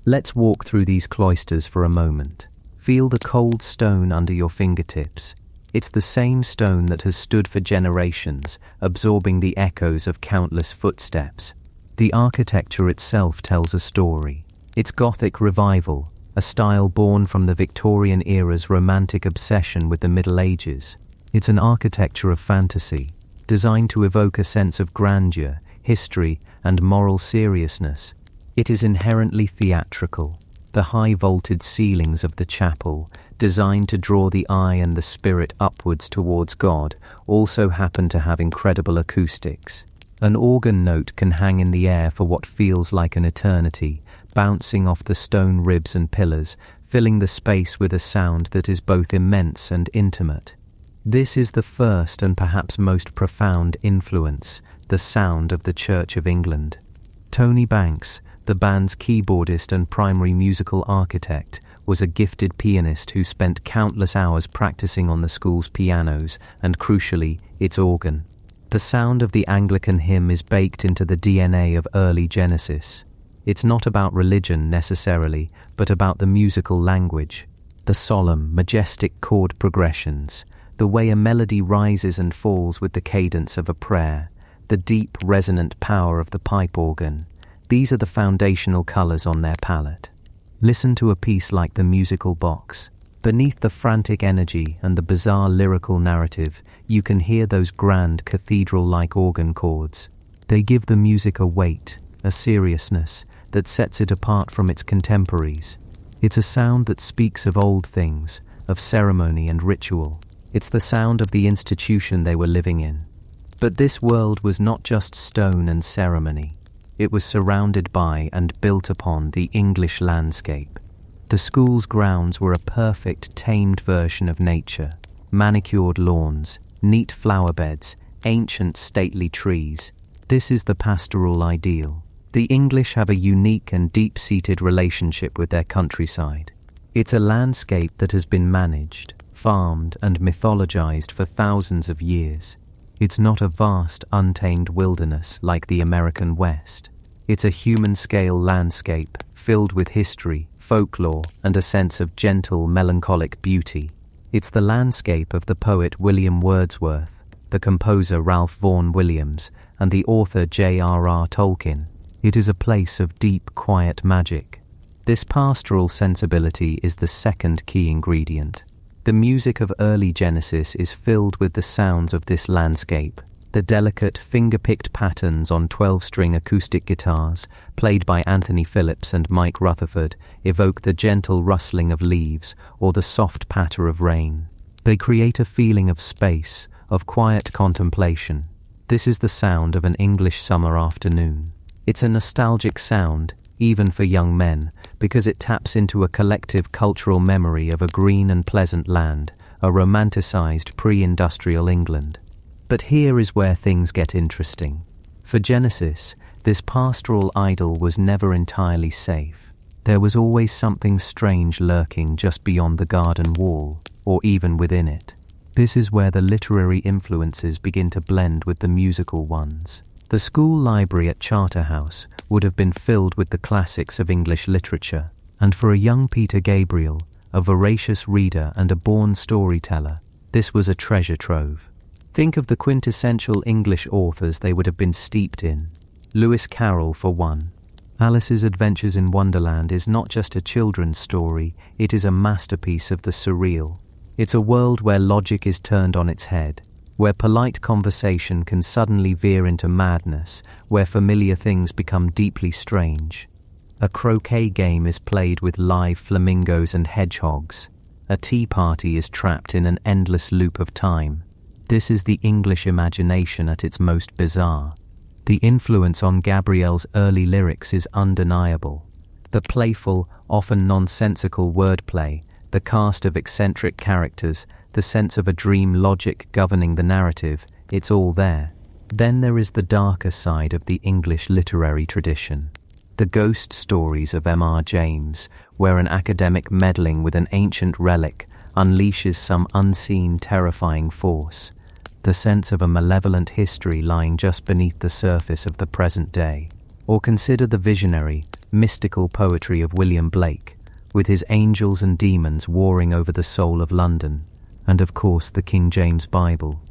Let's walk through these cloisters for a moment. Feel the cold stone under your fingertips. It's the same stone that has stood for generations, absorbing the echoes of countless footsteps. The architecture itself tells a story. It's Gothic revival, a style born from the Victorian era's romantic obsession with the Middle Ages. It's an architecture of fantasy, designed to evoke a sense of grandeur, history, and moral seriousness. It is inherently theatrical. The high vaulted ceilings of the chapel, designed to draw the eye and the spirit upwards towards God, also happen to have incredible acoustics. An organ note can hang in the air for what feels like an eternity, bouncing off the stone ribs and pillars, filling the space with a sound that is both immense and intimate. This is the first and perhaps most profound influence, the sound of the Church of England. Tony Banks, the band's keyboardist and primary musical architect, was a gifted pianist who spent countless hours practicing on the school's pianos and, crucially, its organ. The sound of the Anglican hymn is baked into the DNA of early Genesis. It's not about religion necessarily, but about the musical language, the solemn, majestic chord progressions, the way a melody rises and falls with the cadence of a prayer, the deep, resonant power of the pipe organ. These are the foundational colors on their palette. Listen to a piece like The Musical Box. Beneath the frantic energy and the bizarre lyrical narrative, you can hear those grand cathedral-like organ chords. They give the music a weight, a seriousness, that sets it apart from its contemporaries. It's a sound that speaks of old things, of ceremony and ritual. It's the sound of the institution they were living in. But this world was not just stone and ceremony. It was surrounded by and built upon the English landscape. The school's grounds were a perfect, tamed version of nature. Manicured lawns, neat flower beds, ancient stately trees. This is the pastoral ideal. The English have a unique and deep-seated relationship with their countryside. It's a landscape that has been managed, farmed and mythologized for thousands of years. It's not a vast, untamed wilderness like the American West. It's a human-scale landscape filled with history, folklore, and a sense of gentle, melancholic beauty. It's the landscape of the poet William Wordsworth, the composer Ralph Vaughan Williams, and the author J.R.R. Tolkien. It is a place of deep, quiet magic. This pastoral sensibility is the second key ingredient. The music of early Genesis is filled with the sounds of this landscape. The delicate, finger-picked patterns on 12-string acoustic guitars, played by Anthony Phillips and Mike Rutherford, evoke the gentle rustling of leaves or the soft patter of rain. They create a feeling of space, of quiet contemplation. This is the sound of an English summer afternoon. It's a nostalgic sound, even for young men, because it taps into a collective cultural memory of a green and pleasant land, a romanticized pre-industrial England. But here is where things get interesting. For Genesis, this pastoral idyll was never entirely safe. There was always something strange lurking just beyond the garden wall, or even within it. This is where the literary influences begin to blend with the musical ones. The school library at Charterhouse would have been filled with the classics of English literature, and for a young Peter Gabriel, a voracious reader and a born storyteller, this was a treasure trove. Think of the quintessential English authors they would have been steeped in. Lewis Carroll, for one. Alice's Adventures in Wonderland is not just a children's story, it is a masterpiece of the surreal. It's a world where logic is turned on its head, where polite conversation can suddenly veer into madness, where familiar things become deeply strange. A croquet game is played with live flamingos and hedgehogs. A tea party is trapped in an endless loop of time. This is the English imagination at its most bizarre. The influence on Gabriel's early lyrics is undeniable. The playful, often nonsensical wordplay, the cast of eccentric characters, the sense of a dream logic governing the narrative, it's all there. Then there is the darker side of the English literary tradition. The ghost stories of M.R. James, where an academic meddling with an ancient relic unleashes some unseen, terrifying force. The sense of a malevolent history lying just beneath the surface of the present day. Or consider the visionary, mystical poetry of William Blake, with his angels and demons warring over the soul of London, and of course the King James Bible.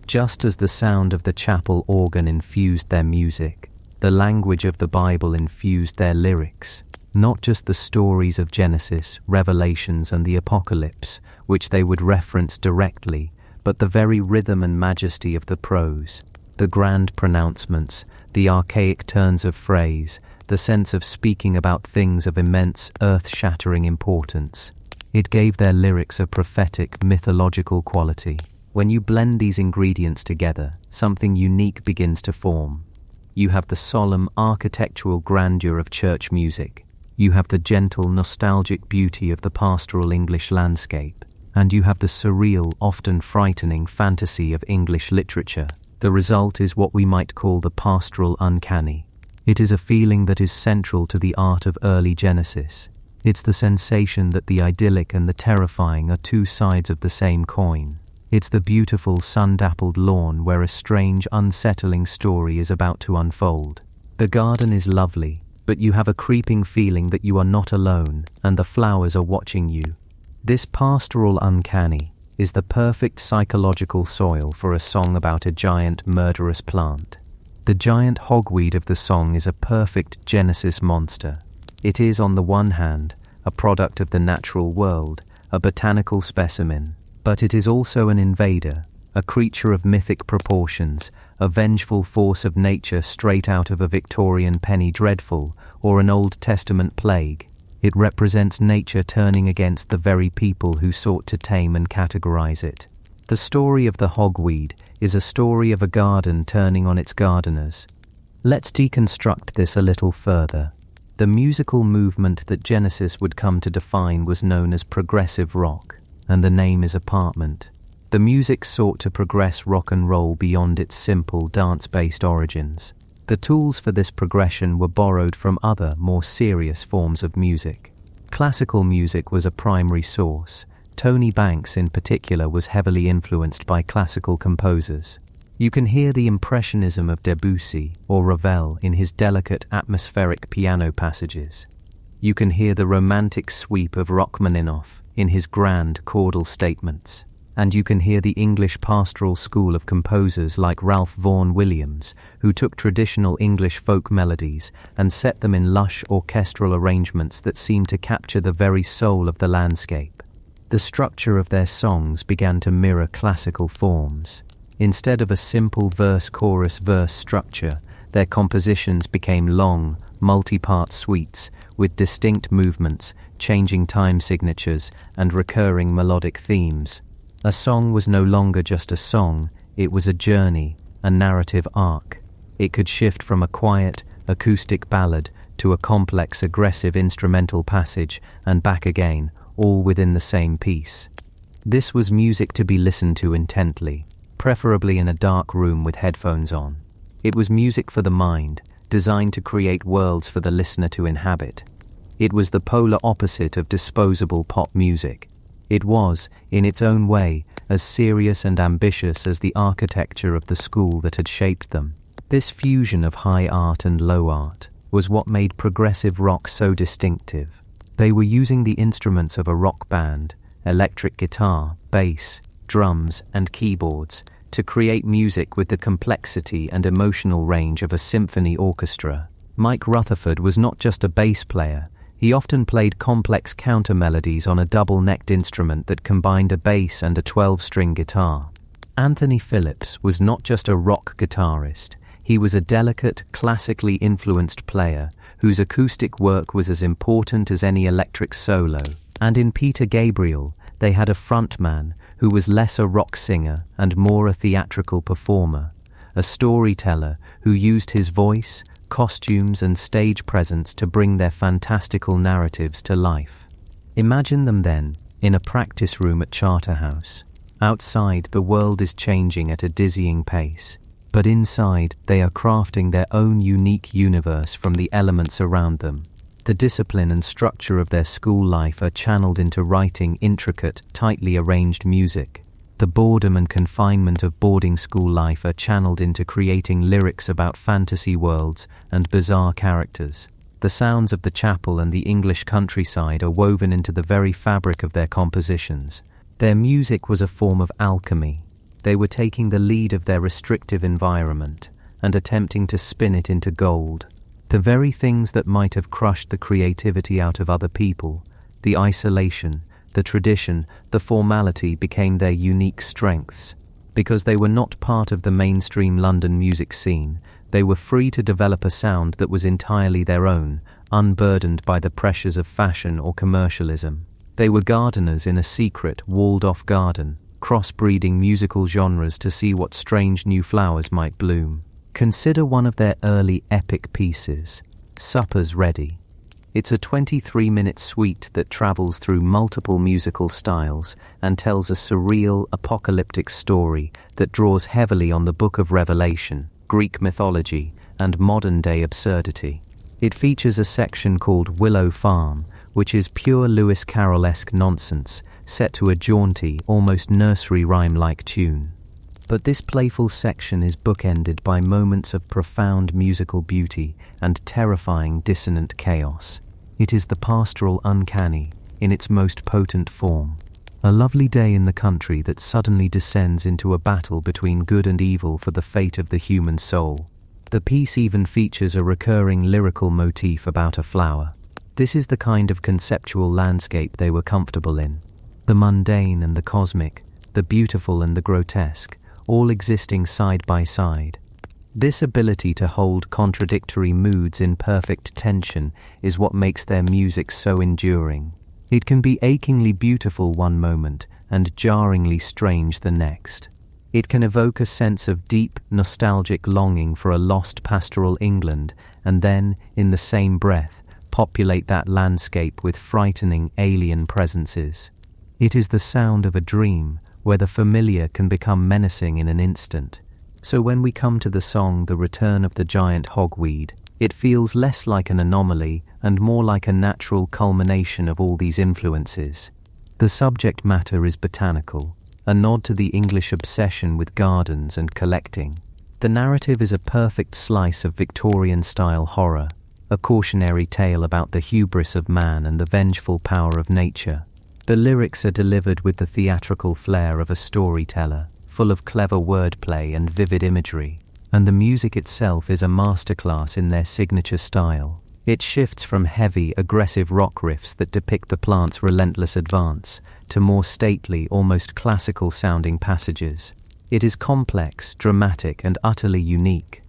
Just as the sound of the chapel organ infused their music, the language of the Bible infused their lyrics. Not just the stories of Genesis, Revelations, and the Apocalypse, which they would reference directly, but the very rhythm and majesty of the prose, the grand pronouncements, the archaic turns of phrase, the sense of speaking about things of immense, earth-shattering importance. It gave their lyrics a prophetic, mythological quality. When you blend these ingredients together, something unique begins to form. You have the solemn, architectural grandeur of church music. You have the gentle, nostalgic beauty of the pastoral English landscape. And you have the surreal, often frightening fantasy of English literature. The result is what we might call the pastoral uncanny. It is a feeling that is central to the art of early Genesis. It's the sensation that the idyllic and the terrifying are two sides of the same coin. It's the beautiful sun-dappled lawn where a strange, unsettling story is about to unfold. The garden is lovely, but you have a creeping feeling that you are not alone and the flowers are watching you. This pastoral uncanny is the perfect psychological soil for a song about a giant, murderous plant. The giant hogweed of the song is a perfect Genesis monster. It is, on the one hand, a product of the natural world, a botanical specimen, but it is also an invader, a creature of mythic proportions, a vengeful force of nature straight out of a Victorian penny dreadful or an Old Testament plague. It represents nature turning against the very people who sought to tame and categorize it. The story of the hogweed is a story of a garden turning on its gardeners. Let's deconstruct this a little further. The musical movement that Genesis would come to define was known as progressive rock, and the name is apartment. The music sought to progress rock and roll beyond its simple dance-based origins. The tools for this progression were borrowed from other, more serious forms of music. Classical music was a primary source. Tony Banks in particular was heavily influenced by classical composers. You can hear the impressionism of Debussy or Ravel in his delicate atmospheric piano passages. You can hear the romantic sweep of Rachmaninoff in his grand chordal statements. And you can hear the English pastoral school of composers like Ralph Vaughan Williams, who took traditional English folk melodies and set them in lush orchestral arrangements that seemed to capture the very soul of the landscape. The structure of their songs began to mirror classical forms. Instead of a simple verse-chorus-verse structure, their compositions became long, multi-part suites with distinct movements, changing time signatures, and recurring melodic themes. A song was no longer just a song, it was a journey, a narrative arc. It could shift from a quiet, acoustic ballad to a complex, aggressive instrumental passage and back again, all within the same piece. This was music to be listened to intently, preferably in a dark room with headphones on. It was music for the mind, designed to create worlds for the listener to inhabit. It was the polar opposite of disposable pop music. It was, in its own way, as serious and ambitious as the architecture of the school that had shaped them. This fusion of high art and low art was what made progressive rock so distinctive. They were using the instruments of a rock band, electric guitar, bass, drums, and keyboards, to create music with the complexity and emotional range of a symphony orchestra. Mike Rutherford was not just a bass player. He often played complex counter-melodies on a double-necked instrument that combined a bass and a 12-string guitar. Anthony Phillips was not just a rock guitarist. He was a delicate, classically influenced player whose acoustic work was as important as any electric solo. And in Peter Gabriel, they had a frontman who was less a rock singer and more a theatrical performer, a storyteller who used his voice, costumes and stage presence to bring their fantastical narratives to life. Imagine them then, in a practice room at Charterhouse. Outside, the world is changing at a dizzying pace, but inside, they are crafting their own unique universe from the elements around them. The discipline and structure of their school life are channeled into writing intricate, tightly arranged music. The boredom and confinement of boarding school life are channeled into creating lyrics about fantasy worlds and bizarre characters. The sounds of the chapel and the English countryside are woven into the very fabric of their compositions. Their music was a form of alchemy. They were taking the lead of their restrictive environment and attempting to spin it into gold. The very things that might have crushed the creativity out of other people, the isolation, the tradition, the formality became their unique strengths. Because they were not part of the mainstream London music scene, they were free to develop a sound that was entirely their own, unburdened by the pressures of fashion or commercialism. They were gardeners in a secret, walled-off garden, crossbreeding musical genres to see what strange new flowers might bloom. Consider one of their early epic pieces, Supper's Ready. It's a 23-minute suite that travels through multiple musical styles and tells a surreal, apocalyptic story that draws heavily on the Book of Revelation, Greek mythology, and modern-day absurdity. It features a section called Willow Farm, which is pure Lewis Carroll-esque nonsense, set to a jaunty, almost nursery rhyme-like tune. But this playful section is bookended by moments of profound musical beauty and terrifying dissonant chaos. It is the pastoral uncanny in its most potent form. A lovely day in the country that suddenly descends into a battle between good and evil for the fate of the human soul. The piece even features a recurring lyrical motif about a flower. This is the kind of conceptual landscape they were comfortable in. The mundane and the cosmic, the beautiful and the grotesque, all existing side by side. This ability to hold contradictory moods in perfect tension is what makes their music so enduring. It can be achingly beautiful one moment and jarringly strange the next. It can evoke a sense of deep, nostalgic longing for a lost pastoral England and then, in the same breath, populate that landscape with frightening alien presences. It is the sound of a dream where the familiar can become menacing in an instant. So when we come to the song The Return of the Giant Hogweed, it feels less like an anomaly and more like a natural culmination of all these influences. The subject matter is botanical, a nod to the English obsession with gardens and collecting. The narrative is a perfect slice of Victorian-style horror, a cautionary tale about the hubris of man and the vengeful power of nature. The lyrics are delivered with the theatrical flair of a storyteller, full of clever wordplay and vivid imagery. And the music itself is a masterclass in their signature style. It shifts from heavy, aggressive rock riffs that depict the plant's relentless advance to more stately, almost classical-sounding passages. It is complex, dramatic, and utterly unique.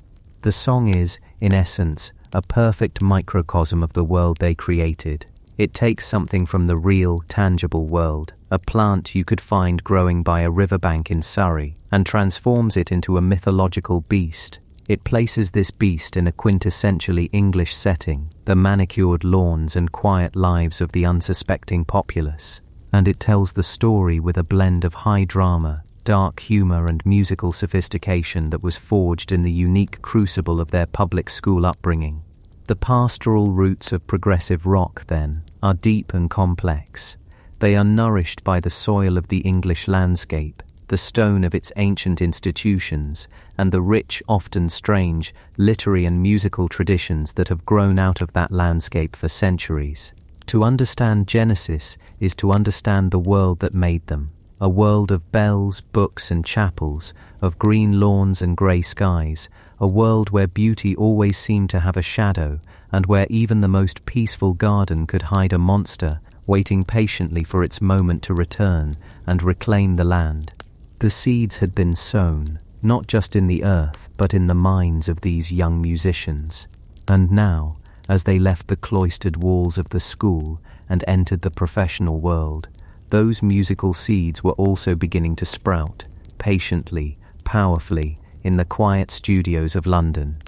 The song is, in essence, a perfect microcosm of the world they created. It takes something from the real, tangible world, a plant you could find growing by a riverbank in Surrey, and transforms it into a mythological beast. It places this beast in a quintessentially English setting, the manicured lawns and quiet lives of the unsuspecting populace. And it tells the story with a blend of high drama, dark humor and musical sophistication that was forged in the unique crucible of their public school upbringing. The pastoral roots of progressive rock, then, are deep and complex. They are nourished by the soil of the English landscape, the stone of its ancient institutions, and the rich, often strange, literary and musical traditions that have grown out of that landscape for centuries. To understand Genesis is to understand the world that made them, a world of bells, books and chapels, of green lawns and grey skies, a world where beauty always seemed to have a shadow, and where even the most peaceful garden could hide a monster, waiting patiently for its moment to return and reclaim the land. The seeds had been sown, not just in the earth, but in the minds of these young musicians. And now, as they left the cloistered walls of the school and entered the professional world, those musical seeds were also beginning to sprout, patiently, powerfully, in the quiet studios of London.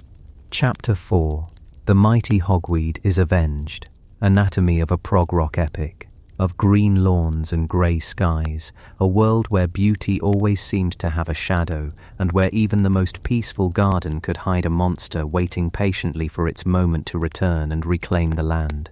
Chapter 4. The Mighty Hogweed is Avenged. Anatomy of a prog-rock epic. Of green lawns and grey skies, a world where beauty always seemed to have a shadow, and where even the most peaceful garden could hide a monster waiting patiently for its moment to return and reclaim the land.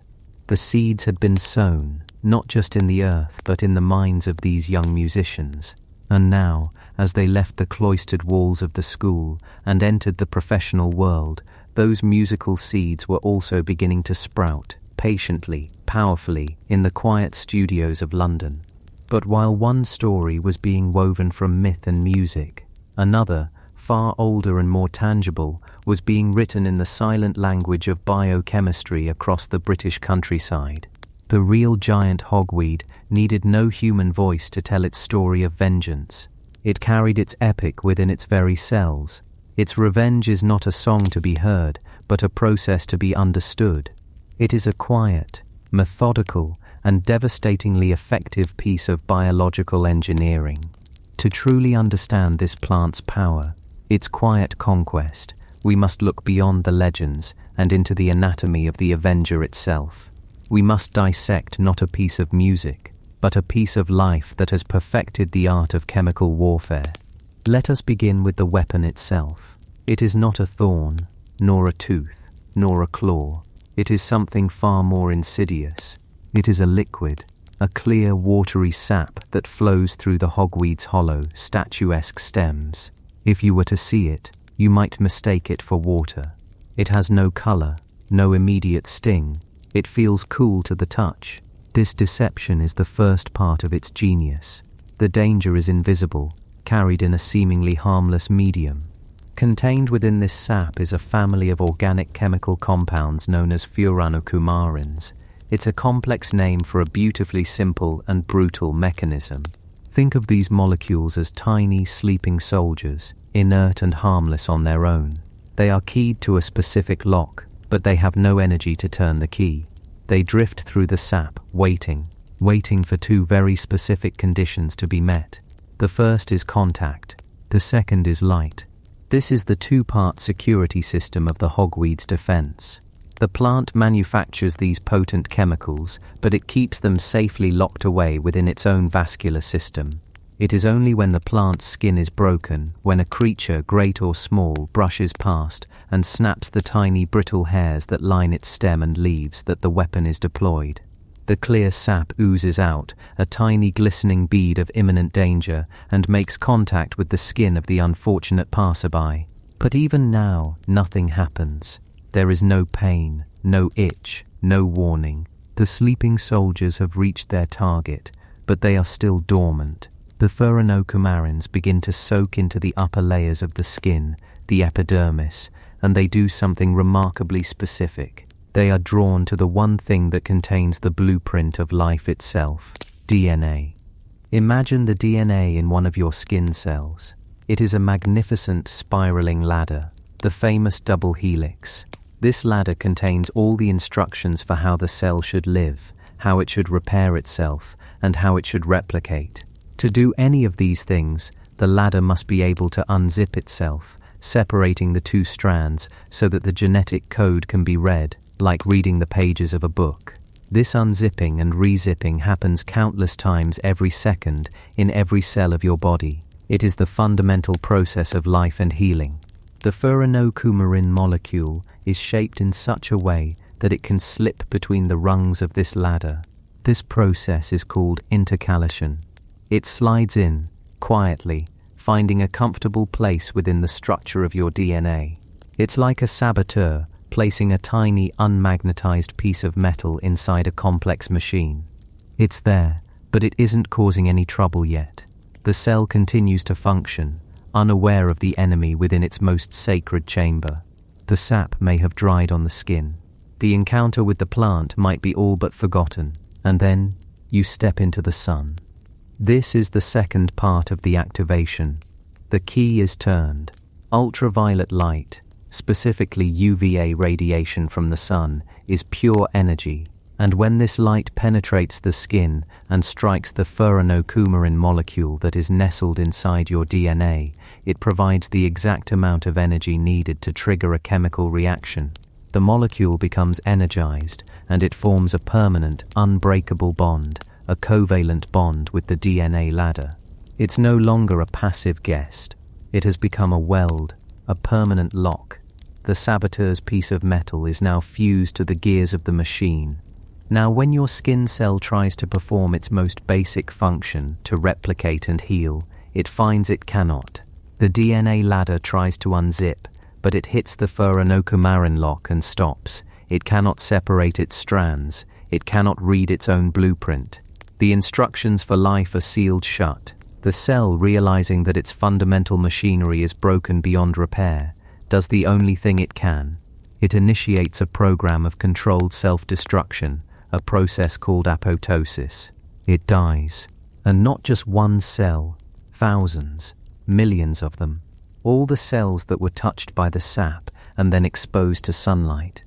The seeds had been sown, not just in the earth, but in the minds of these young musicians. And now, as they left the cloistered walls of the school and entered the professional world, those musical seeds were also beginning to sprout, patiently, powerfully, in the quiet studios of London. But while one story was being woven from myth and music, another, far older and more tangible, was being written in the silent language of biochemistry across the British countryside. The real giant hogweed needed no human voice to tell its story of vengeance. It carried its epic within its very cells. Its revenge is not a song to be heard, but a process to be understood. It is a quiet, methodical, and devastatingly effective piece of biological engineering. To truly understand this plant's power, its quiet conquest, we must look beyond the legends and into the anatomy of the Avenger itself. We must dissect not a piece of music, but a piece of life that has perfected the art of chemical warfare. Let us begin with the weapon itself. It is not a thorn, nor a tooth, nor a claw. It is something far more insidious. It is a liquid, a clear, watery sap that flows through the hogweed's hollow, statuesque stems. If you were to see it, you might mistake it for water. It has no color, no immediate sting. It feels cool to the touch. This deception is the first part of its genius. The danger is invisible, carried in a seemingly harmless medium. Contained within this sap is a family of organic chemical compounds known as furanocoumarins. It's a complex name for a beautifully simple and brutal mechanism. Think of these molecules as tiny, sleeping soldiers, inert and harmless on their own. They are keyed to a specific lock, but they have no energy to turn the key. They drift through the sap, waiting for two very specific conditions to be met. The first is contact. The second is light. This is the two-part security system of the hogweed's defense. The plant manufactures these potent chemicals, but it keeps them safely locked away within its own vascular system. It is only when the plant's skin is broken, when a creature, great or small, brushes past and snaps the tiny brittle hairs that line its stem and leaves, that the weapon is deployed. The clear sap oozes out, a tiny glistening bead of imminent danger, and makes contact with the skin of the unfortunate passerby. But even now, nothing happens. There is no pain, no itch, no warning. The sleeping soldiers have reached their target, but they are still dormant. The furanocoumarins begin to soak into the upper layers of the skin, the epidermis, and they do something remarkably specific. They are drawn to the one thing that contains the blueprint of life itself, DNA. Imagine the DNA in one of your skin cells. It is a magnificent spiraling ladder, the famous double helix. This ladder contains all the instructions for how the cell should live, how it should repair itself, and how it should replicate. To do any of these things, the ladder must be able to unzip itself, separating the two strands so that the genetic code can be read, like reading the pages of a book. This unzipping and rezipping happens countless times every second in every cell of your body. It is the fundamental process of life and healing. The furanocoumarin molecule is shaped in such a way that it can slip between the rungs of this ladder. This process is called intercalation. It slides in, quietly, finding a comfortable place within the structure of your DNA. It's like a saboteur placing a tiny, unmagnetized piece of metal inside a complex machine. It's there, but it isn't causing any trouble yet. The cell continues to function, unaware of the enemy within its most sacred chamber. The sap may have dried on the skin. The encounter with the plant might be all but forgotten, and then you step into the sun. This is the second part of the activation. The key is turned. Ultraviolet light, specifically UVA radiation from the sun, is pure energy, and when this light penetrates the skin and strikes the furanocoumarin molecule that is nestled inside your DNA, it provides the exact amount of energy needed to trigger a chemical reaction. The molecule becomes energized, and it forms a permanent, unbreakable bond, a covalent bond with the DNA ladder. It's no longer a passive guest. It has become a weld, a permanent lock. The saboteur's piece of metal is now fused to the gears of the machine. Now, when your skin cell tries to perform its most basic function, to replicate and heal, it finds it cannot. The DNA ladder tries to unzip, but it hits the furanocoumarin lock and stops. It cannot separate its strands. It cannot read its own blueprint. The instructions for life are sealed shut. The cell, realizing that its fundamental machinery is broken beyond repair, does the only thing it can. It initiates a program of controlled self-destruction, a process called apoptosis. It dies. And not just one cell, thousands, millions of them. All the cells that were touched by the sap and then exposed to sunlight.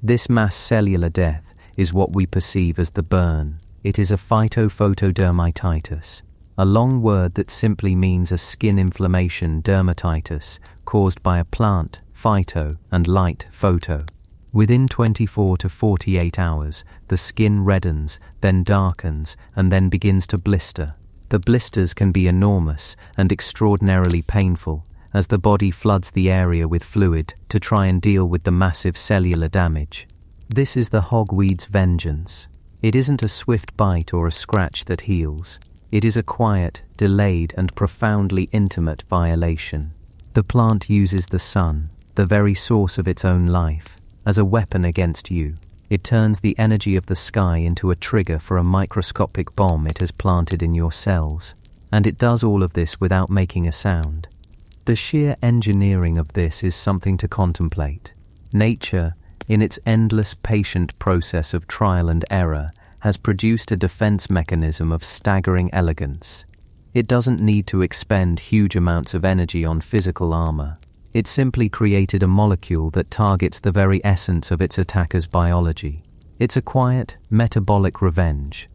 This mass cellular death is what we perceive as the burn. It is a phytophotodermatitis, a long word that simply means a skin inflammation, dermatitis, caused by a plant, phyto, and light, photo. Within 24 to 48 hours, the skin reddens, then darkens, and then begins to blister. The blisters can be enormous and extraordinarily painful, as the body floods the area with fluid to try and deal with the massive cellular damage. This is the hogweed's vengeance. It isn't a swift bite or a scratch that heals. It is a quiet, delayed, and profoundly intimate violation. The plant uses the sun, the very source of its own life, as a weapon against you. It turns the energy of the sky into a trigger for a microscopic bomb it has planted in your cells. And it does all of this without making a sound. The sheer engineering of this is something to contemplate. Nature, in its endless patient process of trial and error, has produced a defense mechanism of staggering elegance. It doesn't need to expend huge amounts of energy on physical armor. It simply created a molecule that targets the very essence of its attacker's biology. It's a quiet, metabolic revenge.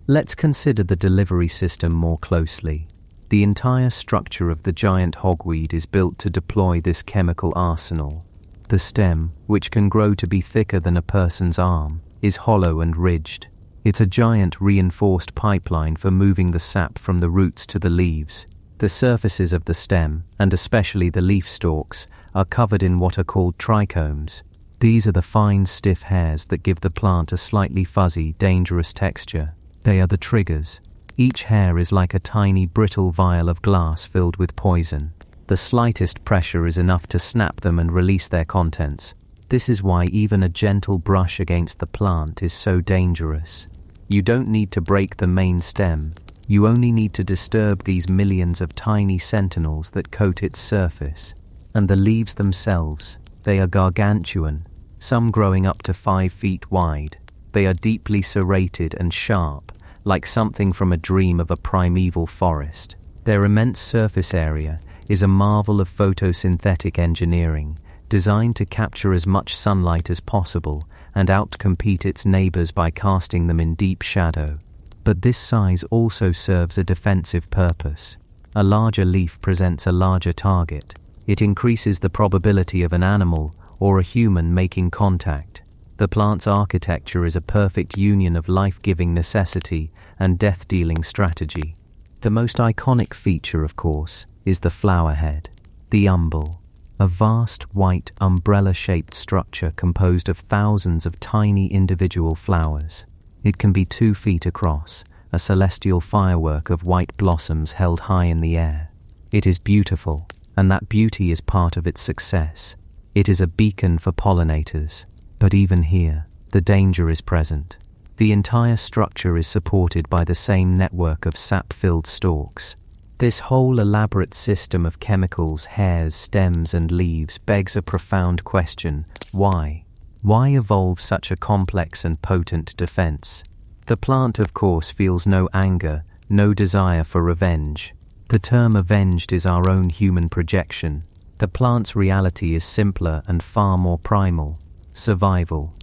Let's consider the delivery system more closely. The entire structure of the giant hogweed is built to deploy this chemical arsenal. The stem, which can grow to be thicker than a person's arm, is hollow and ridged. It's a giant reinforced pipeline for moving the sap from the roots to the leaves. The surfaces of the stem, and especially the leaf stalks, are covered in what are called trichomes. These are the fine, stiff hairs that give the plant a slightly fuzzy, dangerous texture. They are the triggers. Each hair is like a tiny, brittle vial of glass filled with poison. The slightest pressure is enough to snap them and release their contents. This is why even a gentle brush against the plant is so dangerous. You don't need to break the main stem. You only need to disturb these millions of tiny sentinels that coat its surface. And the leaves themselves, they are gargantuan, some growing up to 5 feet wide. They are deeply serrated and sharp, like something from a dream of a primeval forest. Their immense surface area is a marvel of photosynthetic engineering, designed to capture as much sunlight as possible and outcompete its neighbors by casting them in deep shadow. But this size also serves a defensive purpose. A larger leaf presents a larger target. It increases the probability of an animal or a human making contact. The plant's architecture is a perfect union of life-giving necessity and death-dealing strategy. The most iconic feature, of course, is the flower head, the umbel, a vast white umbrella-shaped structure composed of thousands of tiny individual flowers. It can be 2 feet across, a celestial firework of white blossoms held high in the air. It is beautiful, and that beauty is part of its success. It is a beacon for pollinators. But even here, the danger is present. The entire structure is supported by the same network of sap-filled stalks. This whole elaborate system of chemicals, hairs, stems, and leaves begs a profound question: why? Why evolve such a complex and potent defense? The plant, of course, feels no anger, no desire for revenge. The term avenged is our own human projection. The plant's reality is simpler and far more primal. Survival.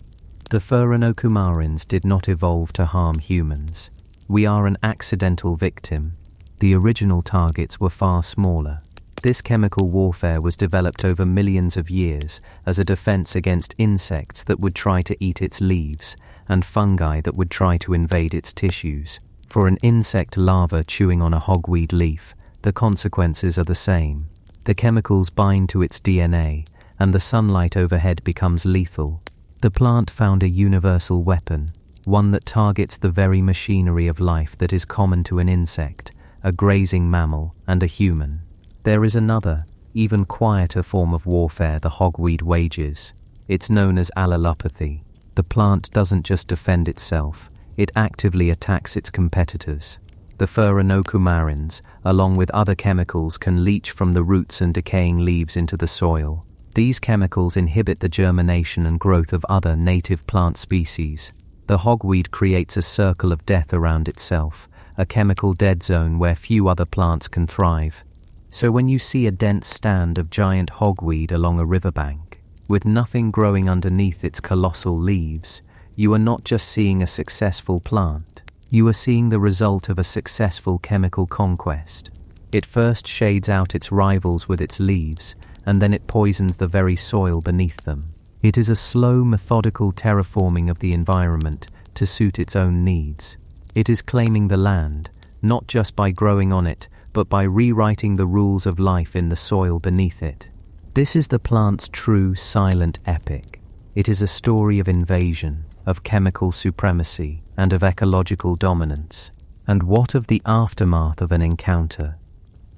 The Pheronocumarins did not evolve to harm humans. We are an accidental victim. The original targets were far smaller. This chemical warfare was developed over millions of years as a defense against insects that would try to eat its leaves and fungi that would try to invade its tissues. For an insect larva chewing on a hogweed leaf, the consequences are the same. The chemicals bind to its DNA, and the sunlight overhead becomes lethal. The plant found a universal weapon, one that targets the very machinery of life that is common to an insect, a grazing mammal, and a human. There is another, even quieter form of warfare the hogweed wages. It's known as allelopathy. The plant doesn't just defend itself, it actively attacks its competitors. The Pheronocumarins, along with other chemicals, can leach from the roots and decaying leaves into the soil. These chemicals inhibit the germination and growth of other native plant species. The hogweed creates a circle of death around itself, a chemical dead zone where few other plants can thrive. So when you see a dense stand of giant hogweed along a riverbank, with nothing growing underneath its colossal leaves, you are not just seeing a successful plant. You are seeing the result of a successful chemical conquest. It first shades out its rivals with its leaves, and then it poisons the very soil beneath them. It is a slow, methodical terraforming of the environment to suit its own needs. It is claiming the land, not just by growing on it, but by rewriting the rules of life in the soil beneath it. This is the plant's true, silent epic. It is a story of invasion, of chemical supremacy, and of ecological dominance. And what of the aftermath of an encounter?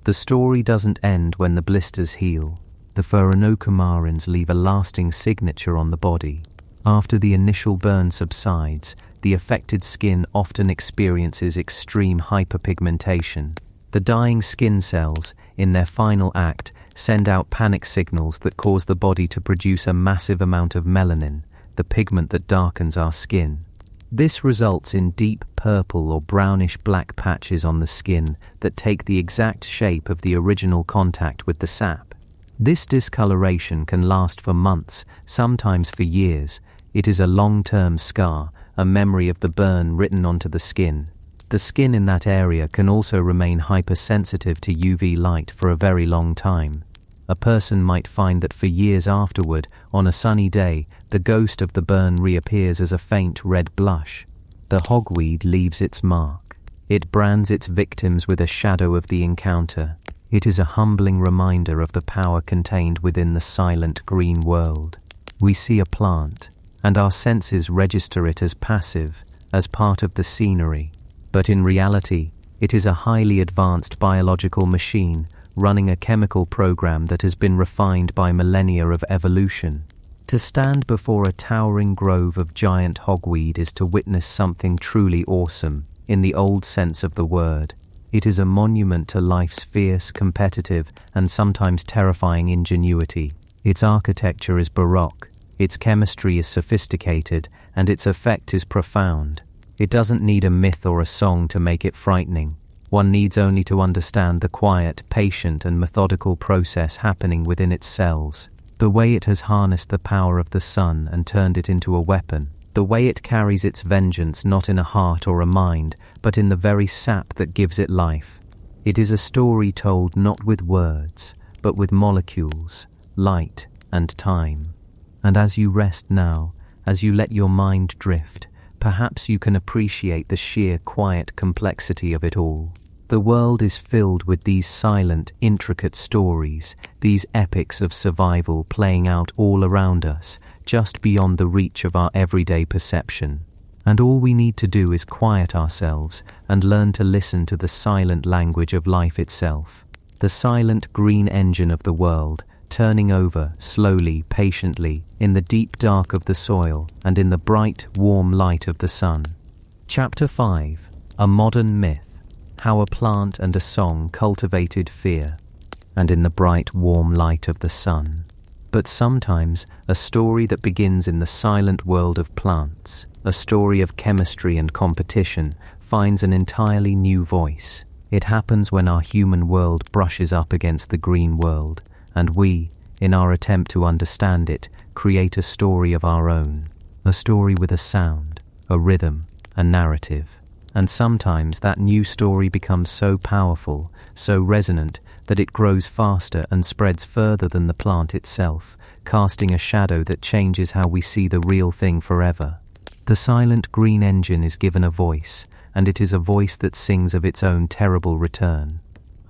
The story doesn't end when the blisters heal. The Furanokumarins leave a lasting signature on the body. After the initial burn subsides, the affected skin often experiences extreme hyperpigmentation. The dying skin cells, in their final act, send out panic signals that cause the body to produce a massive amount of melanin, the pigment that darkens our skin. This results in deep purple or brownish-black patches on the skin that take the exact shape of the original contact with the sap. This discoloration can last for months, sometimes for years. It is a long-term scar, a memory of the burn written onto the skin. The skin in that area can also remain hypersensitive to UV light for a very long time. A person might find that for years afterward, on a sunny day, the ghost of the burn reappears as a faint red blush. The hogweed leaves its mark. It brands its victims with a shadow of the encounter. It is a humbling reminder of the power contained within the silent green world. We see a plant, and our senses register it as passive, as part of the scenery. But in reality, it is a highly advanced biological machine running a chemical program that has been refined by millennia of evolution. To stand before a towering grove of giant hogweed is to witness something truly awesome, in the old sense of the word. It is a monument to life's fierce, competitive, and sometimes terrifying ingenuity. Its architecture is baroque, its chemistry is sophisticated, and its effect is profound. It doesn't need a myth or a song to make it frightening. One needs only to understand the quiet, patient, and methodical process happening within its cells. The way it has harnessed the power of the sun and turned it into a weapon. The way it carries its vengeance not in a heart or a mind, but in the very sap that gives it life. It is a story told not with words, but with molecules, light, and time. And as you rest now, as you let your mind drift, perhaps you can appreciate the sheer quiet complexity of it all. The world is filled with these silent, intricate stories, these epics of survival playing out all around us, just beyond the reach of our everyday perception. And all we need to do is quiet ourselves and learn to listen to the silent language of life itself. The silent green engine of the world, turning over, slowly, patiently, in the deep dark of the soil and in the bright, warm light of the sun. Chapter 5. A Modern Myth. How a Plant and a Song Cultivated Fear. And in the bright, warm light of the sun. But sometimes, a story that begins in the silent world of plants, a story of chemistry and competition, finds an entirely new voice. It happens when our human world brushes up against the green world, and we, in our attempt to understand it, create a story of our own. A story with a sound, a rhythm, a narrative. And sometimes that new story becomes so powerful, so resonant, that it grows faster and spreads further than the plant itself, casting a shadow that changes how we see the real thing forever. The silent green engine is given a voice, and it is a voice that sings of its own terrible return.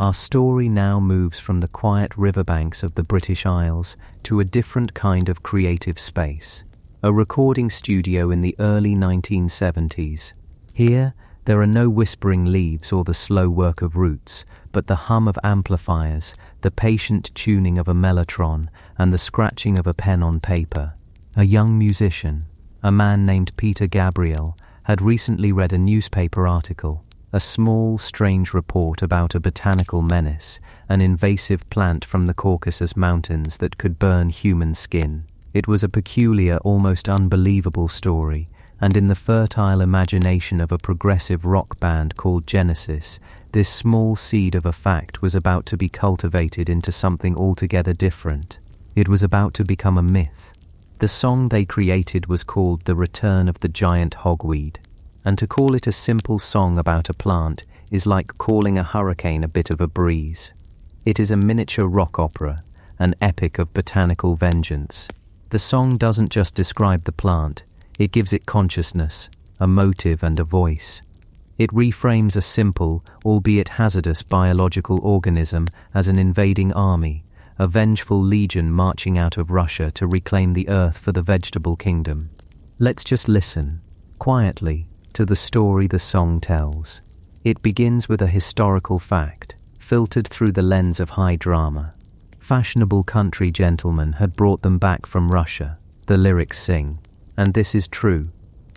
Our story now moves from the quiet riverbanks of the British Isles to a different kind of creative space. A recording studio in the early 1970s. Here, there are no whispering leaves or the slow work of roots, but the hum of amplifiers, the patient tuning of a mellotron, and the scratching of a pen on paper. A young musician, a man named Peter Gabriel, had recently read a newspaper article, a small, strange report about a botanical menace, an invasive plant from the Caucasus Mountains that could burn human skin. It was a peculiar, almost unbelievable story, and in the fertile imagination of a progressive rock band called Genesis, this small seed of a fact was about to be cultivated into something altogether different. It was about to become a myth. The song they created was called The Return of the Giant Hogweed, and to call it a simple song about a plant is like calling a hurricane a bit of a breeze. It is a miniature rock opera, an epic of botanical vengeance. The song doesn't just describe the plant, it gives it consciousness, a motive and a voice. It reframes a simple, albeit hazardous biological organism as an invading army, a vengeful legion marching out of Russia to reclaim the earth for the vegetable kingdom. Let's just listen, quietly, to the story the song tells. It begins with a historical fact, filtered through the lens of high drama. Fashionable country gentlemen had brought them back from Russia, the lyrics sing. And this is true.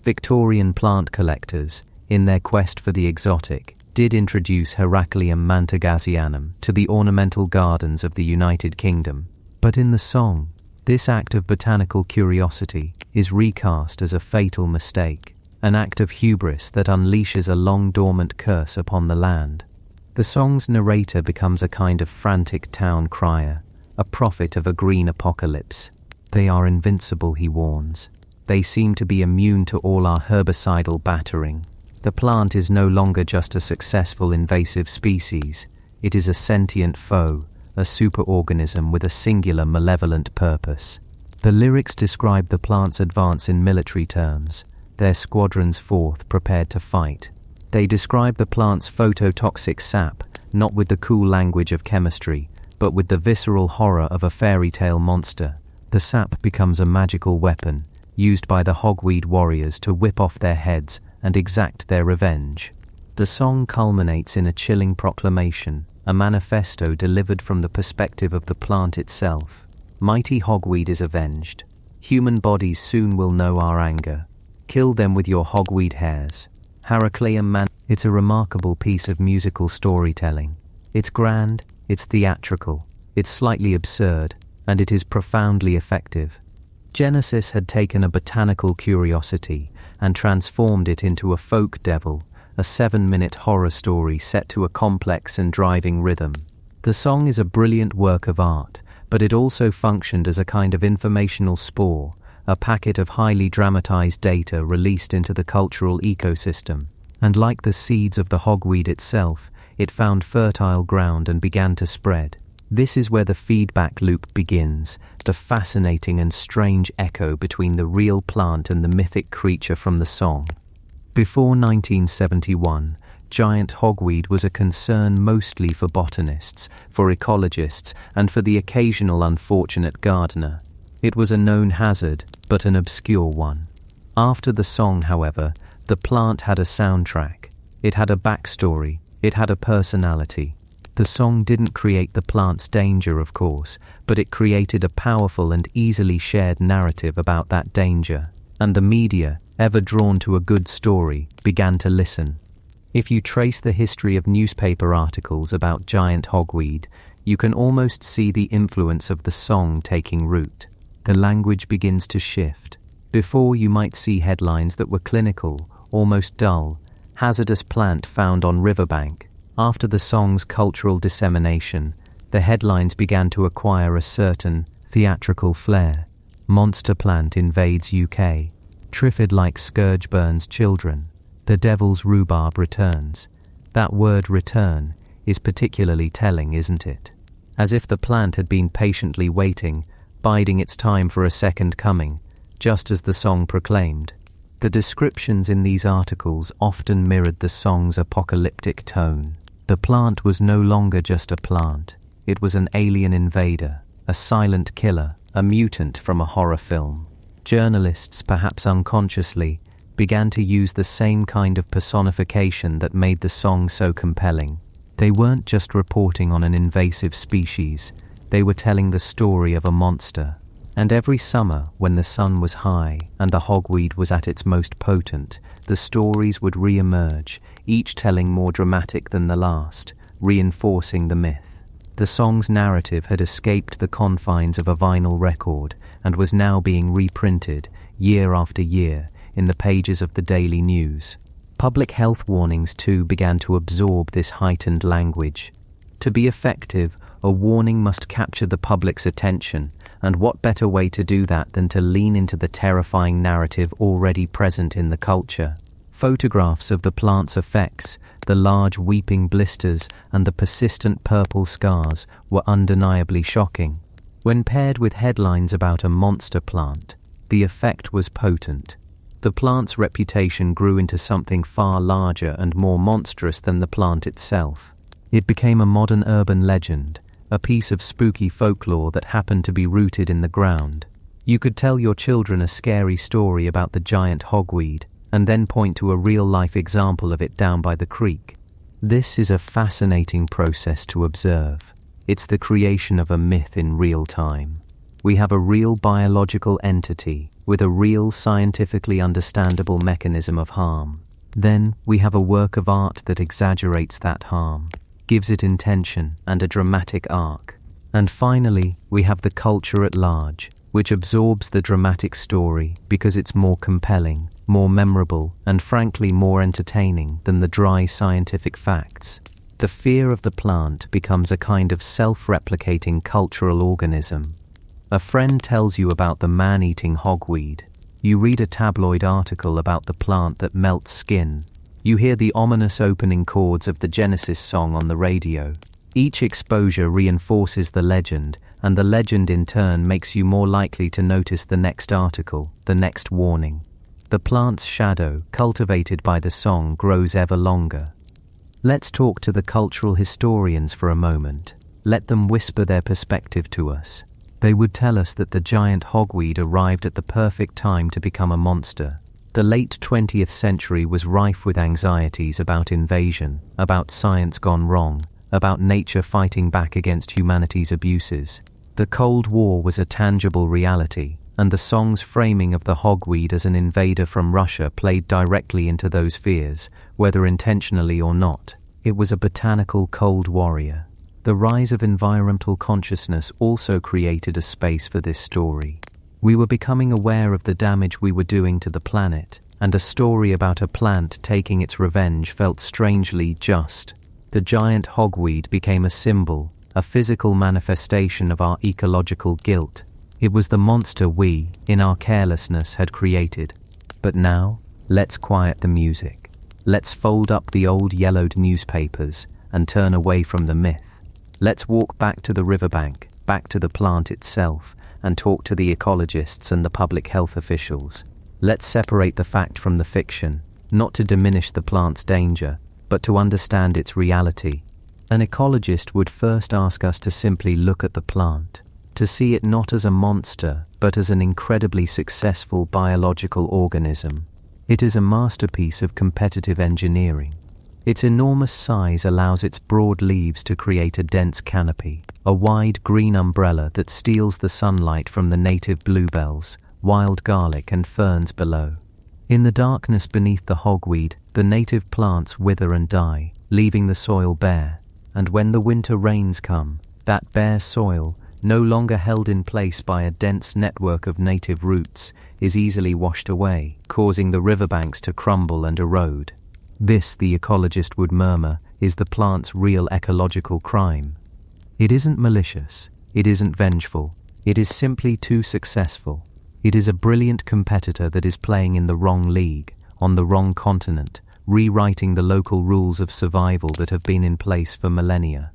Victorian plant collectors, in their quest for the exotic, did introduce Heracleum mantagasianum to the ornamental gardens of the United Kingdom. But in the song, this act of botanical curiosity is recast as a fatal mistake, an act of hubris that unleashes a long-dormant curse upon the land. The song's narrator becomes a kind of frantic town crier, a prophet of a green apocalypse. They are invincible, he warns. They seem to be immune to all our herbicidal battering. The plant is no longer just a successful invasive species. It is a sentient foe, a superorganism with a singular malevolent purpose. The lyrics describe the plant's advance in military terms, their squadrons forth prepared to fight. They describe the plant's phototoxic sap, not with the cool language of chemistry, but with the visceral horror of a fairy tale monster. The sap becomes a magical weapon, used by the hogweed warriors to whip off their heads and exact their revenge. The song culminates in a chilling proclamation, a manifesto delivered from the perspective of the plant itself. Mighty hogweed is avenged. Human bodies soon will know our anger. Kill them with your hogweed hairs. Heracleum man. It's a remarkable piece of musical storytelling. It's grand, it's theatrical, it's slightly absurd, and it is profoundly effective. Genesis had taken a botanical curiosity and transformed it into a folk devil, a 7-minute horror story set to a complex and driving rhythm. The song is a brilliant work of art, but it also functioned as a kind of informational spore, a packet of highly dramatized data released into the cultural ecosystem. And like the seeds of the hogweed itself, it found fertile ground and began to spread. This is where the feedback loop begins, the fascinating and strange echo between the real plant and the mythic creature from the song. Before 1971, giant hogweed was a concern mostly for botanists, for ecologists, and for the occasional unfortunate gardener. It was a known hazard, but an obscure one. After the song, however, the plant had a soundtrack. It had a backstory. It had a personality. The song didn't create the plant's danger, of course, but it created a powerful and easily shared narrative about that danger. And the media, ever drawn to a good story, began to listen. If you trace the history of newspaper articles about giant hogweed, you can almost see the influence of the song taking root. The language begins to shift. Before, you might see headlines that were clinical, almost dull, hazardous plant found on riverbank. After the song's cultural dissemination, the headlines began to acquire a certain theatrical flair. Monster plant invades UK. Triffid-like scourge burns children. The devil's rhubarb returns. That word return is particularly telling, isn't it? As if the plant had been patiently waiting, biding its time for a second coming, just as the song proclaimed. The descriptions in these articles often mirrored the song's apocalyptic tone. The plant was no longer just a plant. It was an alien invader, a silent killer, a mutant from a horror film. Journalists, perhaps unconsciously, began to use the same kind of personification that made the song so compelling. They weren't just reporting on an invasive species, they were telling the story of a monster. And every summer, when the sun was high and the hogweed was at its most potent, the stories would re-emerge, each telling more dramatic than the last, reinforcing the myth. The song's narrative had escaped the confines of a vinyl record and was now being reprinted, year after year, in the pages of the daily news. Public health warnings too began to absorb this heightened language. To be effective, a warning must capture the public's attention, and what better way to do that than to lean into the terrifying narrative already present in the culture. Photographs of the plant's effects, the large weeping blisters and the persistent purple scars were undeniably shocking. When paired with headlines about a monster plant, the effect was potent. The plant's reputation grew into something far larger and more monstrous than the plant itself. It became a modern urban legend, a piece of spooky folklore that happened to be rooted in the ground. You could tell your children a scary story about the giant hogweed, and then point to a real-life example of it down by the creek. This is a fascinating process to observe. It's the creation of a myth in real time. We have a real biological entity with a real scientifically understandable mechanism of harm. Then we have a work of art that exaggerates that harm, gives it intention and a dramatic arc. And finally, we have the culture at large, which absorbs the dramatic story because it's more compelling, more memorable, and frankly more entertaining than the dry scientific facts. The fear of the plant becomes a kind of self-replicating cultural organism. A friend tells you about the man-eating hogweed. You read a tabloid article about the plant that melts skin. You hear the ominous opening chords of the Genesis song on the radio. Each exposure reinforces the legend, and the legend in turn makes you more likely to notice the next article, the next warning. The plant's shadow, cultivated by the song, grows ever longer. Let's talk to the cultural historians for a moment. Let them whisper their perspective to us. They would tell us that the giant hogweed arrived at the perfect time to become a monster. The late 20th century was rife with anxieties about invasion, about science gone wrong, about nature fighting back against humanity's abuses. The Cold War was a tangible reality, and the song's framing of the hogweed as an invader from Russia played directly into those fears, whether intentionally or not. It was a botanical cold warrior. The rise of environmental consciousness also created a space for this story. We were becoming aware of the damage we were doing to the planet, and a story about a plant taking its revenge felt strangely just. The giant hogweed became a symbol, a physical manifestation of our ecological guilt. It was the monster we, in our carelessness, had created. But now, let's quiet the music. Let's fold up the old yellowed newspapers and turn away from the myth. Let's walk back to the riverbank, back to the plant itself, and talk to the ecologists and the public health officials. Let's separate the fact from the fiction, not to diminish the plant's danger, but to understand its reality. An ecologist would first ask us to simply look at the plant, to see it not as a monster, but as an incredibly successful biological organism. It is a masterpiece of competitive engineering. Its enormous size allows its broad leaves to create a dense canopy, a wide green umbrella that steals the sunlight from the native bluebells, wild garlic and ferns below. In the darkness beneath the hogweed, the native plants wither and die, leaving the soil bare. And when the winter rains come, that bare soil, no longer held in place by a dense network of native roots, is easily washed away, causing the riverbanks to crumble and erode. This, the ecologist would murmur, is the plant's real ecological crime. It isn't malicious, it isn't vengeful, it is simply too successful. It is a brilliant competitor that is playing in the wrong league, on the wrong continent, rewriting the local rules of survival that have been in place for millennia.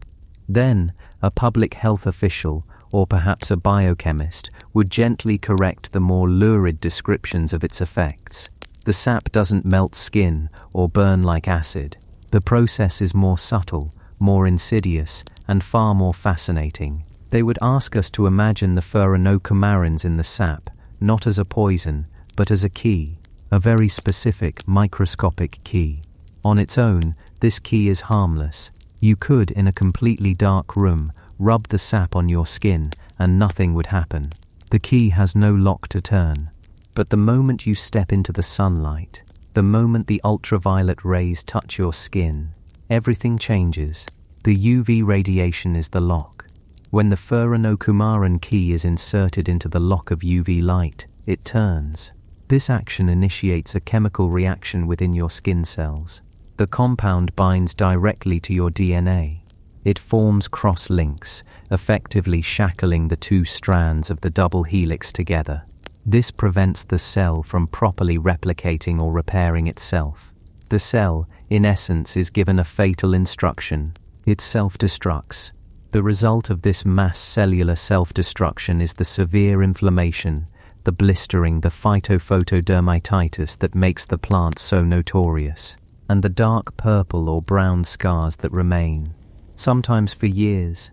Then, a public health official, or perhaps a biochemist, would gently correct the more lurid descriptions of its effects. The sap doesn't melt skin or burn like acid. The process is more subtle, more insidious, and far more fascinating. They would ask us to imagine the furanocoumarins in the sap, not as a poison, but as a key, a very specific microscopic key. On its own, this key is harmless. You could, in a completely dark room, rub the sap on your skin and nothing would happen. The key has no lock to turn. But the moment you step into the sunlight, the moment the ultraviolet rays touch your skin, everything changes. The UV radiation is the lock. When the furanocoumarin key is inserted into the lock of UV light, it turns. This action initiates a chemical reaction within your skin cells. The compound binds directly to your DNA. It forms cross-links, effectively shackling the two strands of the double helix together. This prevents the cell from properly replicating or repairing itself. The cell, in essence, is given a fatal instruction. It self-destructs. The result of this mass cellular self-destruction is the severe inflammation, the blistering, the phytophotodermatitis that makes the plant so notorious, and the dark purple or brown scars that remain, sometimes for years.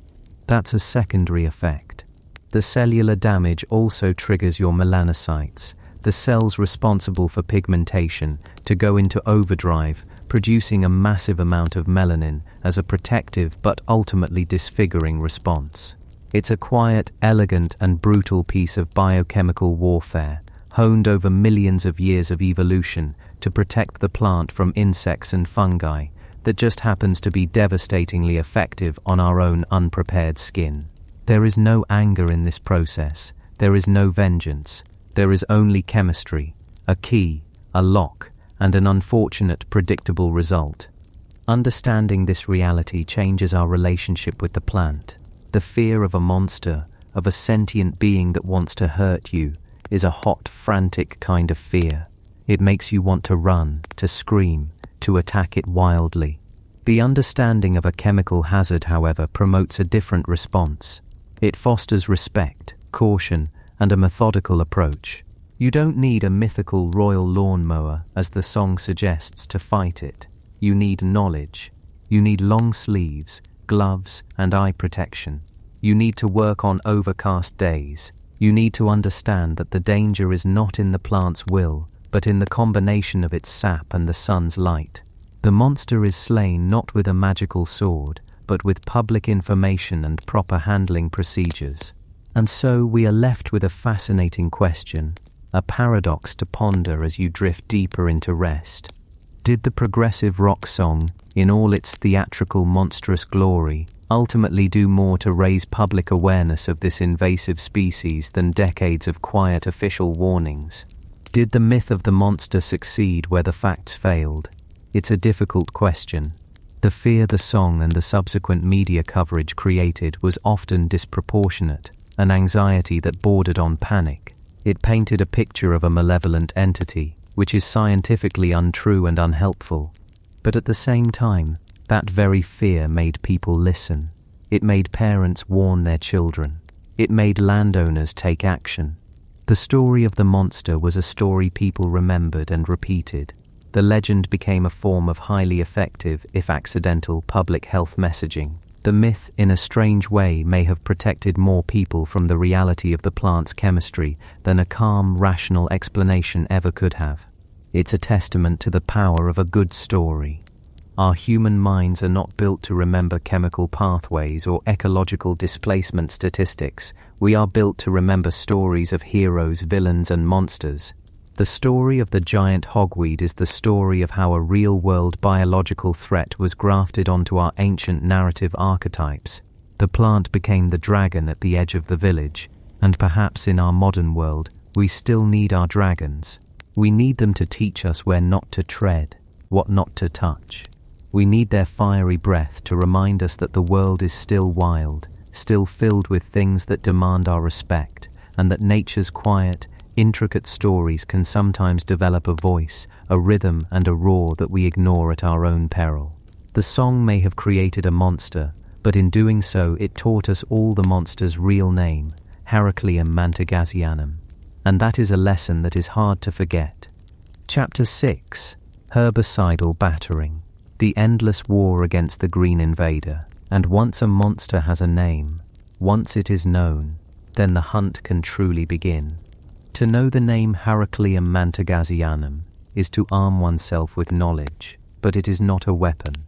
That's a secondary effect. The cellular damage also triggers your melanocytes, the cells responsible for pigmentation, to go into overdrive, producing a massive amount of melanin as a protective but ultimately disfiguring response. It's a quiet, elegant, and brutal piece of biochemical warfare, honed over millions of years of evolution to protect the plant from insects and fungi, that just happens to be devastatingly effective on our own unprepared skin. There is no anger in this process, there is no vengeance, there is only chemistry, a key, a lock, and an unfortunate, predictable result. Understanding this reality changes our relationship with the plant. The fear of a monster, of a sentient being that wants to hurt you, is a hot, frantic kind of fear. It makes you want to run, to scream, to attack it wildly. The understanding of a chemical hazard, however, promotes a different response. It fosters respect, caution, and a methodical approach. You don't need a mythical royal lawnmower, as the song suggests, to fight it. You need knowledge. You need long sleeves, gloves, and eye protection. You need to work on overcast days. You need to understand that the danger is not in the plant's will, but in the combination of its sap and the sun's light. The monster is slain not with a magical sword, but with public information and proper handling procedures. And so we are left with a fascinating question, a paradox to ponder as you drift deeper into rest. Did the progressive rock song, in all its theatrical monstrous glory, ultimately do more to raise public awareness of this invasive species than decades of quiet official warnings? Did the myth of the monster succeed where the facts failed? It's a difficult question. The fear the song and the subsequent media coverage created was often disproportionate, an anxiety that bordered on panic. It painted a picture of a malevolent entity, which is scientifically untrue and unhelpful. But at the same time, that very fear made people listen. It made parents warn their children. It made landowners take action. The story of the monster was a story people remembered and repeated. The legend became a form of highly effective, if accidental, public health messaging. The myth, in a strange way, may have protected more people from the reality of the plant's chemistry than a calm, rational explanation ever could have. It's a testament to the power of a good story. Our human minds are not built to remember chemical pathways or ecological displacement statistics. We are built to remember stories of heroes, villains, and monsters. The story of the giant hogweed is the story of how a real-world biological threat was grafted onto our ancient narrative archetypes. The plant became the dragon at the edge of the village, and perhaps in our modern world, we still need our dragons. We need them to teach us where not to tread, what not to touch. We need their fiery breath to remind us that the world is still wild, still filled with things that demand our respect, and that nature's quiet, intricate stories can sometimes develop a voice, a rhythm, and a roar that we ignore at our own peril. The song may have created a monster, but in doing so it taught us all the monster's real name, Heracleum mantagasianum. And that is a lesson that is hard to forget. Chapter 6. Herbicidal Battering. The endless war against the green invader. And once a monster has a name, once it is known, then the hunt can truly begin. To know the name Heracleum mantagasianum is to arm oneself with knowledge, but it is not a weapon.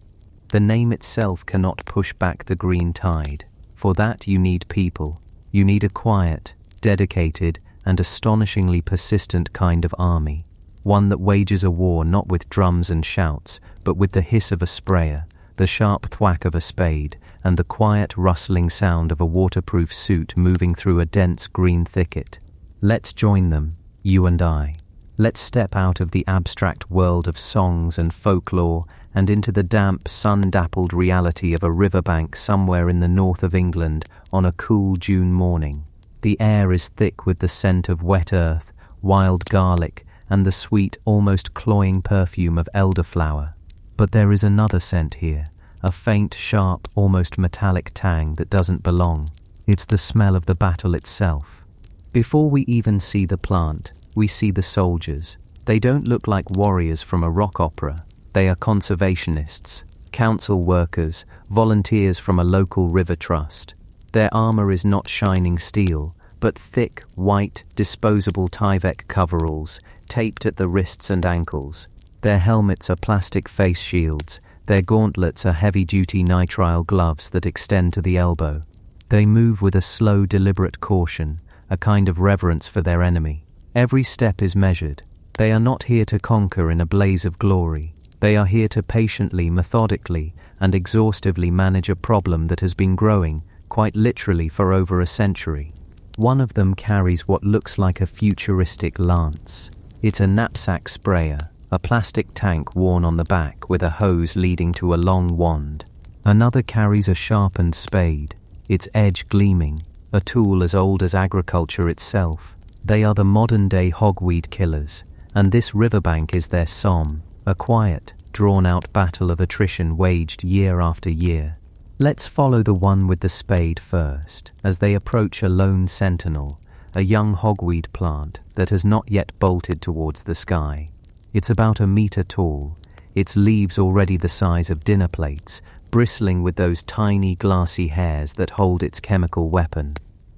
The name itself cannot push back the green tide. For that you need people. You need a quiet, dedicated, and astonishingly persistent kind of army. One that wages a war not with drums and shouts, but with the hiss of a sprayer, the sharp thwack of a spade, and the quiet rustling sound of a waterproof suit moving through a dense green thicket. Let's join them, you and I. Let's step out of the abstract world of songs and folklore and into the damp, sun-dappled reality of a riverbank somewhere in the north of England on a cool June morning. The air is thick with the scent of wet earth, wild garlic, and the sweet, almost cloying perfume of elderflower. But there is another scent here, a faint, sharp, almost metallic tang that doesn't belong. It's the smell of the battle itself. Before we even see the plant, we see the soldiers. They don't look like warriors from a rock opera. They are conservationists, council workers, volunteers from a local river trust. Their armor is not shining steel, but thick, white, disposable Tyvek coveralls, taped at the wrists and ankles. Their helmets are plastic face shields. Their gauntlets are heavy-duty nitrile gloves that extend to the elbow. They move with a slow, deliberate caution, a kind of reverence for their enemy. Every step is measured. They are not here to conquer in a blaze of glory. They are here to patiently, methodically, and exhaustively manage a problem that has been growing, quite literally, for over a century. One of them carries what looks like a futuristic lance. It's a knapsack sprayer, a plastic tank worn on the back with a hose leading to a long wand. Another carries a sharpened spade, its edge gleaming, a tool as old as agriculture itself. They are the modern-day hogweed killers, and this riverbank is their Somme, a quiet, drawn-out battle of attrition waged year after year. Let's follow the one with the spade first, as they approach a lone sentinel, a young hogweed plant that has not yet bolted towards the sky. It's about a meter tall, its leaves already the size of dinner plates, bristling with those tiny glassy hairs that hold its chemical weapon.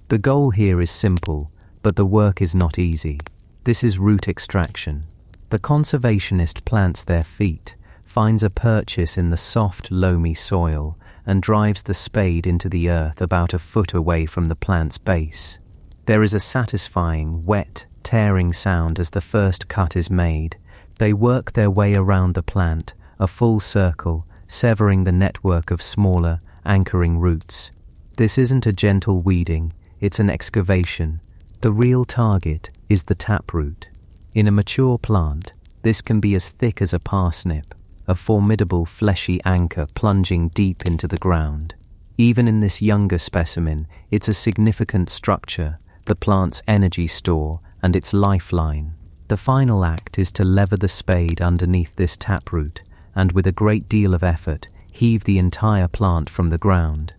The goal here is simple, but the work is not easy. This is root extraction. The conservationist plants their feet, finds a purchase in the soft, loamy soil, and drives the spade into the earth about a foot away from the plant's base. There is a satisfying, wet, tearing sound as the first cut is made. They work their way around the plant, a full circle, severing the network of smaller, anchoring roots. This isn't a gentle weeding, it's an excavation. The real target is the taproot. In a mature plant, this can be as thick as a parsnip, a formidable fleshy anchor plunging deep into the ground. Even in this younger specimen, it's a significant structure, the plant's energy store and its lifeline. The final act is to lever the spade underneath this taproot and, with a great deal of effort, heave the entire plant from the ground.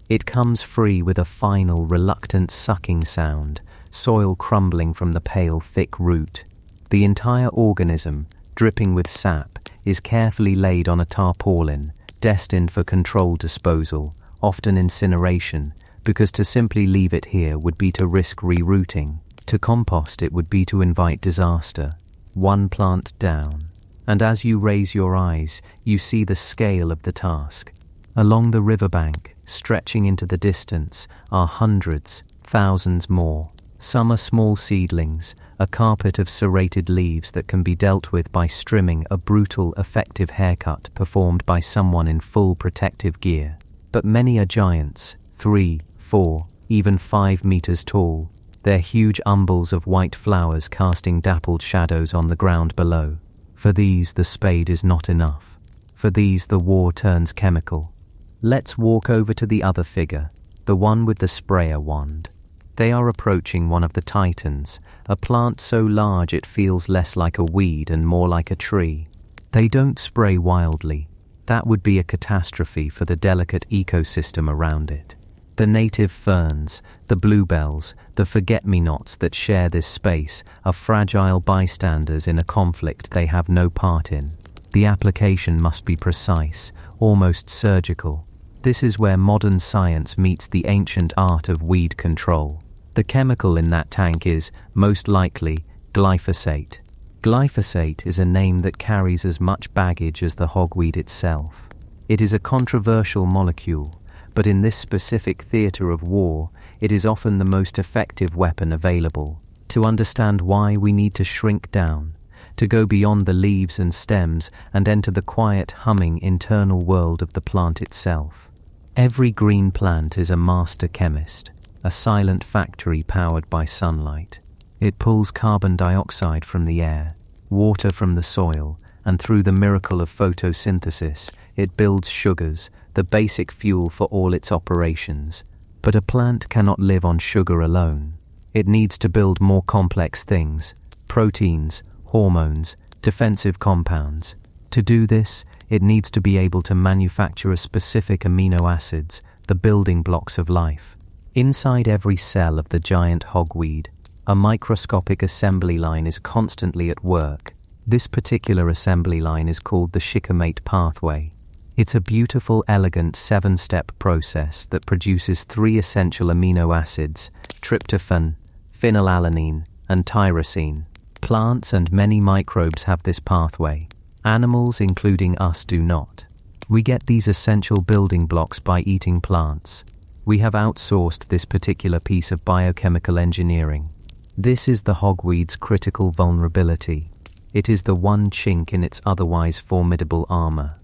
It comes free with a final, reluctant sucking sound, soil crumbling from the pale, thick root. The entire organism, dripping with sap, is carefully laid on a tarpaulin, destined for controlled disposal, often incineration, because to simply leave it here would be to risk rerouting. To compost it would be to invite disaster. One plant down. And as you raise your eyes, you see the scale of the task. Along the riverbank, stretching into the distance, are hundreds, thousands more. Some are small seedlings, a carpet of serrated leaves that can be dealt with by strimming, a brutal, effective haircut performed by someone in full protective gear. But many are giants, 3, 4, even 5 meters tall, their huge umbels of white flowers casting dappled shadows on the ground below. For these, the spade is not enough. For these, the war turns chemical. Let's walk over to the other figure, the one with the sprayer wand. They are approaching one of the titans, a plant so large it feels less like a weed and more like a tree. They don't spray wildly. That would be a catastrophe for the delicate ecosystem around it. The native ferns, the bluebells, the forget-me-nots that share this space are fragile bystanders in a conflict they have no part in. The application must be precise, almost surgical. This is where modern science meets the ancient art of weed control. The chemical in that tank is, most likely, glyphosate. Glyphosate is a name that carries as much baggage as the hogweed itself. It is a controversial molecule, but in this specific theatre of war, it is often the most effective weapon available. To understand why we need to shrink down, to go beyond the leaves and stems and enter the quiet, humming internal world of the plant itself. Every green plant is a master chemist, a silent factory powered by sunlight. It pulls carbon dioxide from the air, water from the soil, and through the miracle of photosynthesis, it builds sugars, the basic fuel for all its operations. But a plant cannot live on sugar alone. It needs to build more complex things, proteins, hormones, defensive compounds. To do this, it needs to be able to manufacture a specific amino acids, the building blocks of life. Inside every cell of the giant hogweed, a microscopic assembly line is constantly at work. This particular assembly line is called the shikimate pathway. It's a beautiful, elegant 7-step process that produces 3 essential amino acids: tryptophan, phenylalanine, and tyrosine. Plants and many microbes have this pathway. Animals, including us, do not. We get these essential building blocks by eating plants. We have outsourced this particular piece of biochemical engineering. This is the hogweed's critical vulnerability. It is the one chink in its otherwise formidable armor.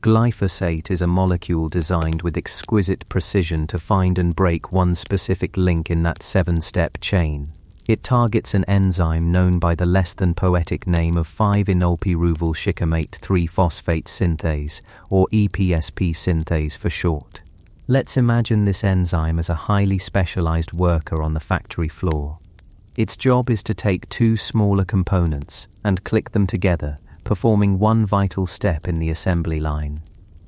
Glyphosate is a molecule designed with exquisite precision to find and break one specific link in that 7-step chain. It targets an enzyme known by the less than poetic name of 5-enolpyruvyl shikimate 3-phosphate synthase, or EPSP synthase for short. Let's imagine this enzyme as a highly specialized worker on the factory floor. Its job is to take 2 smaller components and click them together, performing one vital step in the assembly line.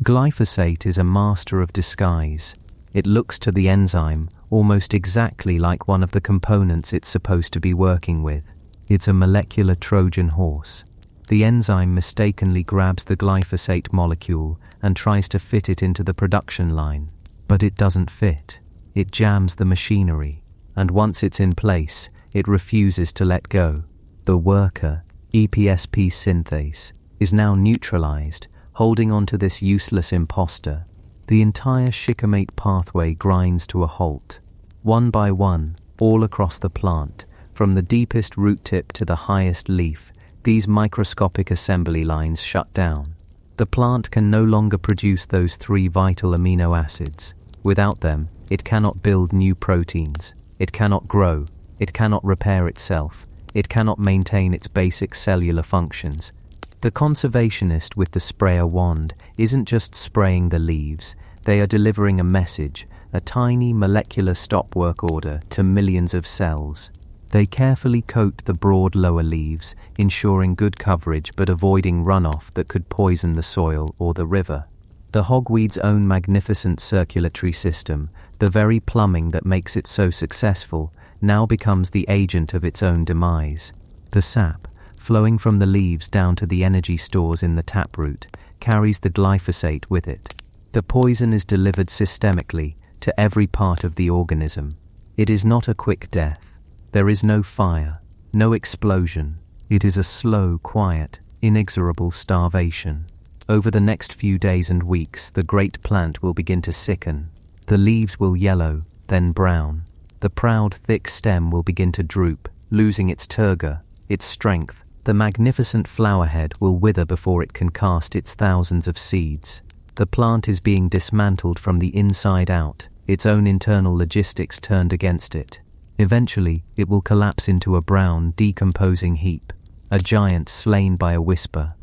Glyphosate is a master of disguise. It looks to the enzyme almost exactly like one of the components it's supposed to be working with. It's a molecular Trojan horse. The enzyme mistakenly grabs the glyphosate molecule and tries to fit it into the production line. But it doesn't fit. It jams the machinery, and once it's in place, it refuses to let go. The worker, EPSP synthase, is now neutralized, holding on to this useless imposter. The entire shikimate pathway grinds to a halt. One by one, all across the plant, from the deepest root tip to the highest leaf, these microscopic assembly lines shut down. The plant can no longer produce those 3 vital amino acids. Without them, it cannot build new proteins. It cannot grow. It cannot repair itself. It cannot maintain its basic cellular functions. The conservationist with the sprayer wand isn't just spraying the leaves. They are delivering a message, a tiny molecular stop work order to millions of cells. They carefully coat the broad lower leaves, ensuring good coverage but avoiding runoff that could poison the soil or the river. The hogweed's own magnificent circulatory system, the very plumbing that makes it so successful, now becomes the agent of its own demise. The sap, flowing from the leaves down to the energy stores in the taproot, carries the glyphosate with it. The poison is delivered systemically to every part of the organism. It is not a quick death. There is no fire, no explosion. It is a slow, quiet, inexorable starvation. Over the next few days and weeks, the great plant will begin to sicken. The leaves will yellow, then brown. The proud, thick stem will begin to droop, losing its turgor, its strength. The magnificent flowerhead will wither before it can cast its thousands of seeds. The plant is being dismantled from the inside out, its own internal logistics turned against it. Eventually, it will collapse into a brown, decomposing heap, a giant slain by a whisper.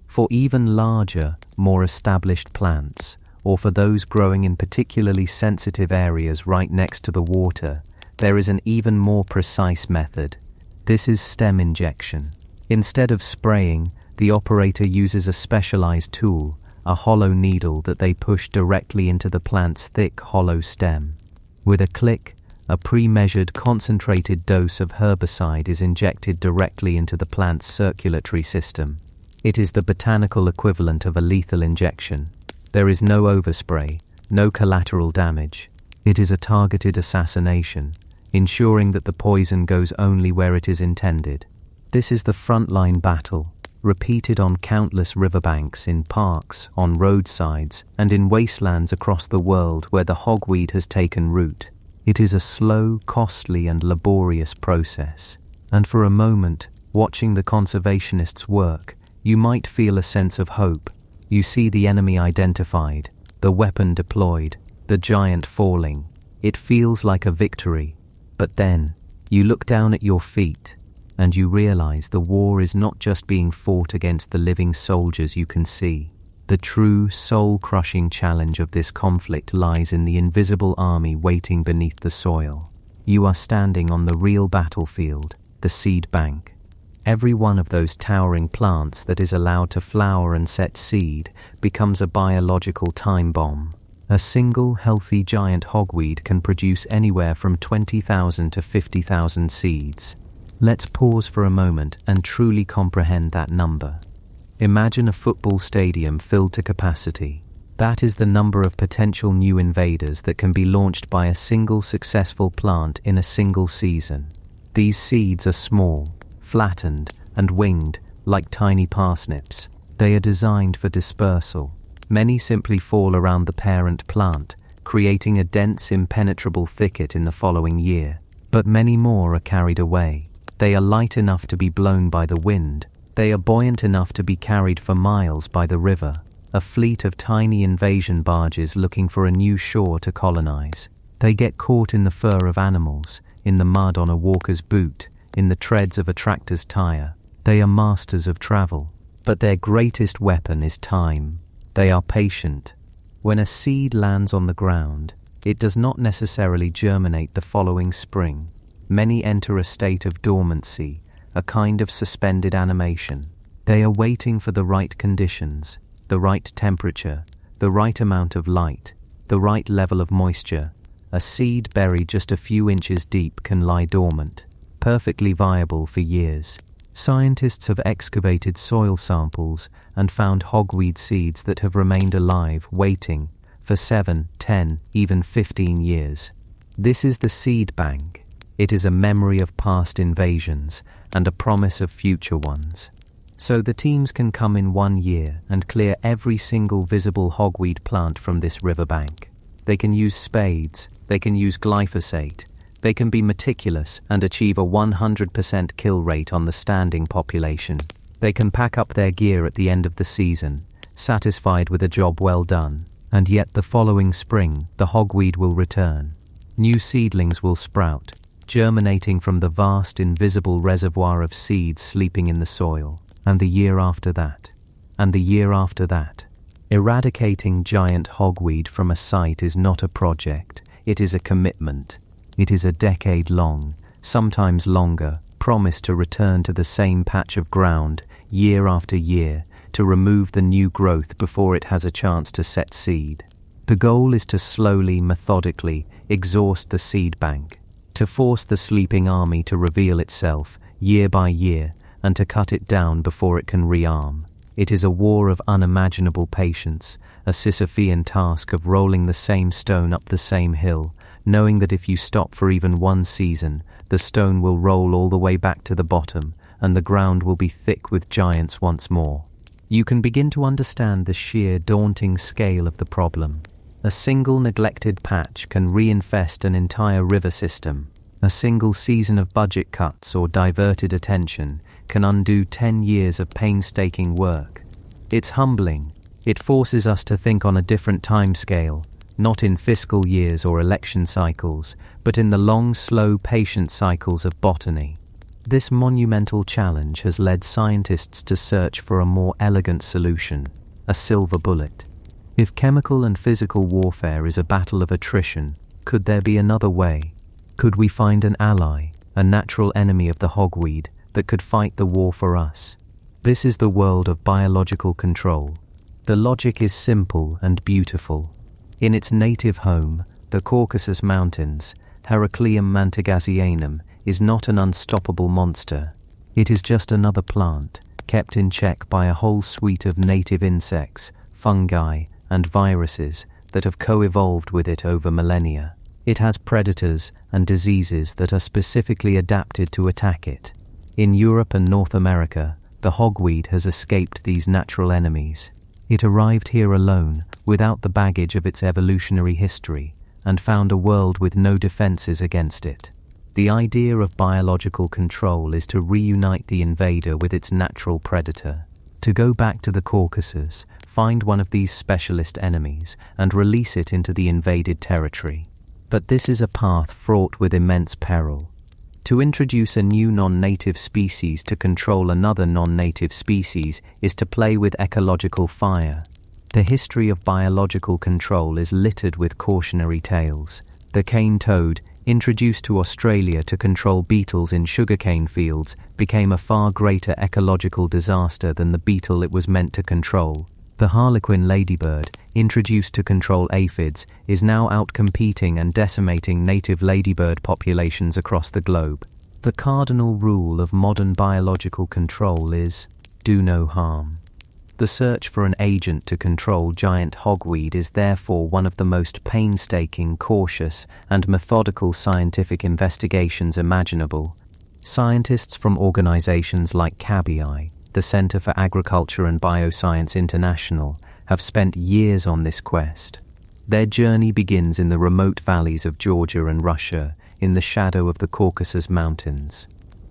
For even larger, more established plants, or for those growing in particularly sensitive areas right next to the water, there is an even more precise method. This is stem injection. Instead of spraying, the operator uses a specialized tool, a hollow needle that they push directly into the plant's thick, hollow stem. With a click, a pre-measured concentrated dose of herbicide is injected directly into the plant's circulatory system. It is the botanical equivalent of a lethal injection. There is no overspray, no collateral damage. It is a targeted assassination, ensuring that the poison goes only where it is intended. This is the frontline battle, repeated on countless riverbanks, in parks, on roadsides, and in wastelands across the world where the hogweed has taken root. It is a slow, costly, and laborious process. And for a moment, watching the conservationists work, you might feel a sense of hope. You see the enemy identified, the weapon deployed, the giant falling. It feels like a victory. But then, you look down at your feet, and you realize the war is not just being fought against the living soldiers you can see. The true, soul-crushing challenge of this conflict lies in the invisible army waiting beneath the soil. You are standing on the real battlefield, the seed bank. Every one of those towering plants that is allowed to flower and set seed becomes a biological time bomb. A single healthy giant hogweed can produce anywhere from 20,000 to 50,000 seeds. Let's pause for a moment and truly comprehend that number. Imagine a football stadium filled to capacity. That is the number of potential new invaders that can be launched by a single successful plant in a single season. These seeds are small, flattened, and winged like tiny parsnips. They are designed for dispersal. Many simply fall around the parent plant, creating a dense, impenetrable thicket in the following year. But many more are carried away. They are light enough to be blown by the wind. They are buoyant enough to be carried for miles by the river. A fleet of tiny invasion barges looking for a new shore to colonize. They get caught in the fur of animals, in the mud on a walker's boot, in the treads of a tractor's tire. They are masters of travel. But their greatest weapon is time. They are patient. When a seed lands on the ground, it does not necessarily germinate the following spring. Many enter a state of dormancy, a kind of suspended animation. They are waiting for the right conditions, the right temperature, the right amount of light, the right level of moisture. A seed buried just a few inches deep can lie dormant, perfectly viable for years. Scientists have excavated soil samples and found hogweed seeds that have remained alive, waiting for 7, 10, even 15 years. This is the seed bank. It is a memory of past invasions and a promise of future ones. So the teams can come in 1 year and clear every single visible hogweed plant from this riverbank. They can use spades, they can use glyphosate, they can be meticulous and achieve a 100% kill rate on the standing population. They can pack up their gear at the end of the season, satisfied with a job well done, and yet the following spring the hogweed will return. New seedlings will sprout, germinating from the vast invisible reservoir of seeds sleeping in the soil, and the year after that, and the year after that. Eradicating giant hogweed from a site is not a project, it is a commitment. It is a decade-long, sometimes longer, promise to return to the same patch of ground year after year to remove the new growth before it has a chance to set seed. The goal is to slowly, methodically exhaust the seed bank, to force the sleeping army to reveal itself year by year and to cut it down before it can rearm. It is a war of unimaginable patience, a Sisyphean task of rolling the same stone up the same hill, knowing that if you stop for even 1 season, the stone will roll all the way back to the bottom, and the ground will be thick with giants once more. You can begin to understand the sheer daunting scale of the problem. A single neglected patch can reinfest an entire river system. A single season of budget cuts or diverted attention can undo 10 years of painstaking work. It's humbling. It forces us to think on a different timescale, not in fiscal years or election cycles, but in the long, slow, patient cycles of botany. This monumental challenge has led scientists to search for a more elegant solution, a silver bullet. If chemical and physical warfare is a battle of attrition, could there be another way? Could we find an ally, a natural enemy of the hogweed, that could fight the war for us? This is the world of biological control. The logic is simple and beautiful. In its native home, the Caucasus Mountains, Heracleum mantagasianum is not an unstoppable monster. It is just another plant, kept in check by a whole suite of native insects, fungi, and viruses that have co-evolved with it over millennia. It has predators and diseases that are specifically adapted to attack it. In Europe and North America, the hogweed has escaped these natural enemies. It arrived here alone, without the baggage of its evolutionary history, and found a world with no defenses against it. The idea of biological control is to reunite the invader with its natural predator, to go back to the Caucasus, find one of these specialist enemies, and release it into the invaded territory. But this is a path fraught with immense peril. To introduce a new non-native species to control another non-native species is to play with ecological fire. The history of biological control is littered with cautionary tales. The cane toad, introduced to Australia to control beetles in sugarcane fields, became a far greater ecological disaster than the beetle it was meant to control. The harlequin ladybird, introduced to control aphids, is now outcompeting and decimating native ladybird populations across the globe. The cardinal rule of modern biological control is, do no harm. The search for an agent to control giant hogweed is therefore one of the most painstaking, cautious, and methodical scientific investigations imaginable. Scientists from organizations like CABI, the Center for Agriculture and Bioscience International, have spent years on this quest. Their journey begins in the remote valleys of Georgia and Russia, in the shadow of the Caucasus Mountains.